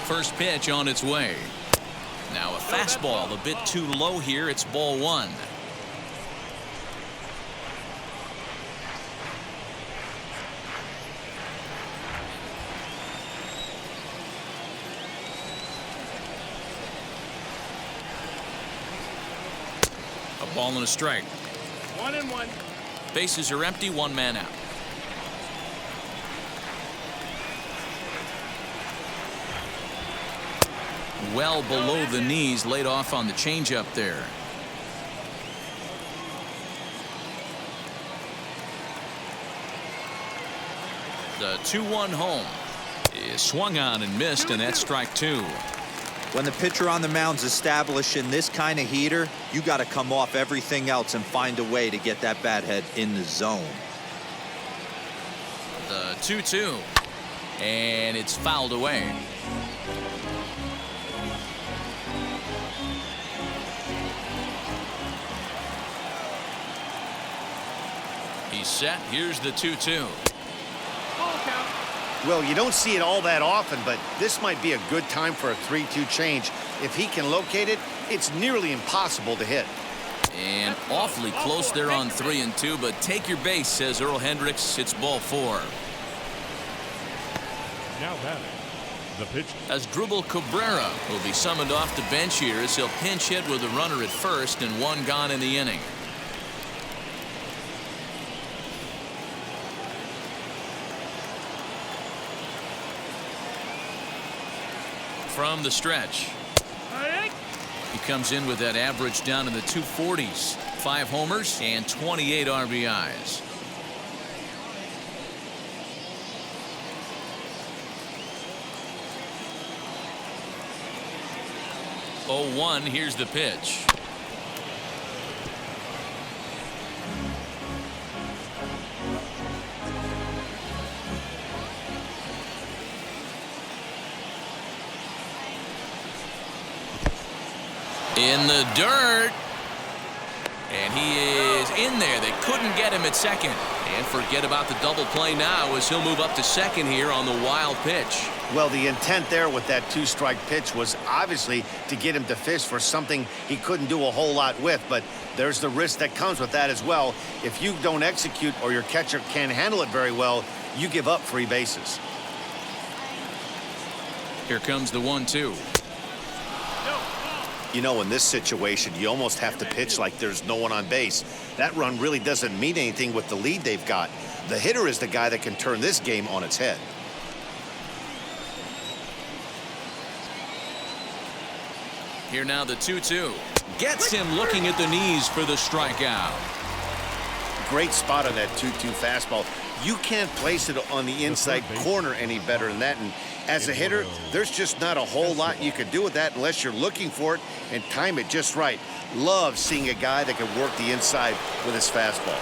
First pitch on its way. Now a fastball a bit too low here. It's ball 1. A ball and a strike. 1-1. Bases are empty. 1 man out. Well below the knees, laid off on the changeup there. The 2-1 home is swung on and missed, and that's strike 2. When the pitcher on the mound's establishing this kind of heater, you got to come off everything else and find a way to get that bat head in the zone. The 2-2, and it's fouled away. He's set. Here's the 2-2. Well, you don't see it all that often, but this might be a good time for a 3-2 change. If he can locate it, it's nearly impossible to hit. And awfully close there on 3 and 2, but take your base, says Earl Hendricks. It's ball 4. Now batting, the pitch. As Drupal Cabrera will be summoned off the bench here as he'll pinch hit with a runner at first and 1 gone in the inning. From the stretch. He comes in with that average down in the 240s. 5 homers and 28 RBIs. Oh, 1. Here's the pitch. In the dirt. And he is in there. They couldn't get him at second. And forget about the double play now as he'll move up to second here on the wild pitch. Well, the intent there with that 2-strike pitch was obviously to get him to fish for something he couldn't do a whole lot with. But there's the risk that comes with that as well. If you don't execute or your catcher can't handle it very well, you give up free bases. Here comes the 1-2. You know, in this situation, you almost have to pitch like there's no one on base. That run really doesn't mean anything with the lead they've got. The hitter is the guy that can turn this game on its head. Here now the 2-2. Gets him looking at the knees for the strikeout. Great spot on that 2-2 fastball. You can't place it on the inside corner any better than that. And as a hitter, there's just not a whole lot you can do with that unless you're looking for it and time it just right. Love seeing a guy that can work the inside with his fastball.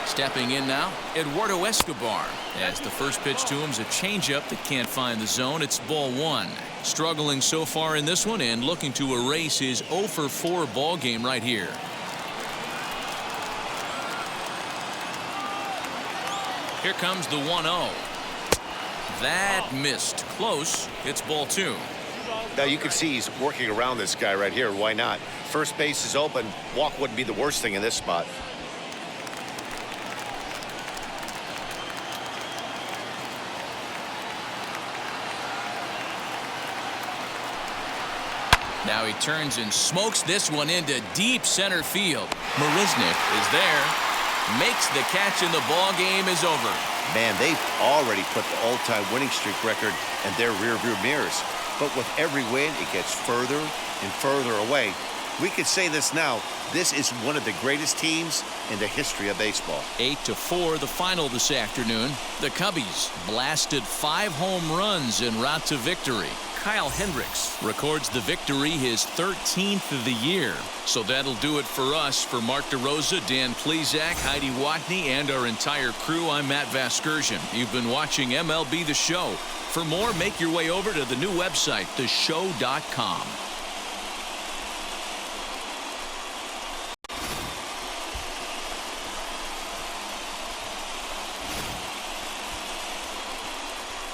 Stepping in now, Eduardo Escobar. As the first pitch to him is a changeup that can't find the zone. It's ball 1. Struggling so far in this one and looking to erase his 0-for-4 ball game right here. Here comes the 1-0. That missed. Close. It's ball 2. Now you can see he's working around this guy right here. Why not? First base is open. Walk wouldn't be the worst thing in this spot. Now he turns and smokes this one into deep center field. Mariznick is there. Makes the catch and the ball game is over. Man, they've already put the all-time winning streak record in their rearview mirrors. But with every win, it gets further and further away. We could say this now. This is one of the greatest teams in the history of baseball. 8-4 the final this afternoon. The Cubbies blasted 5 home runs en route to victory. Kyle Hendricks records the victory, his 13th of the year. So that'll do it for us. For Mark DeRosa, Dan Plezak, Heidi Watney, and our entire crew, I'm Matt Vasgersian. You've been watching MLB The Show. For more, make your way over to the new website, theshow.com.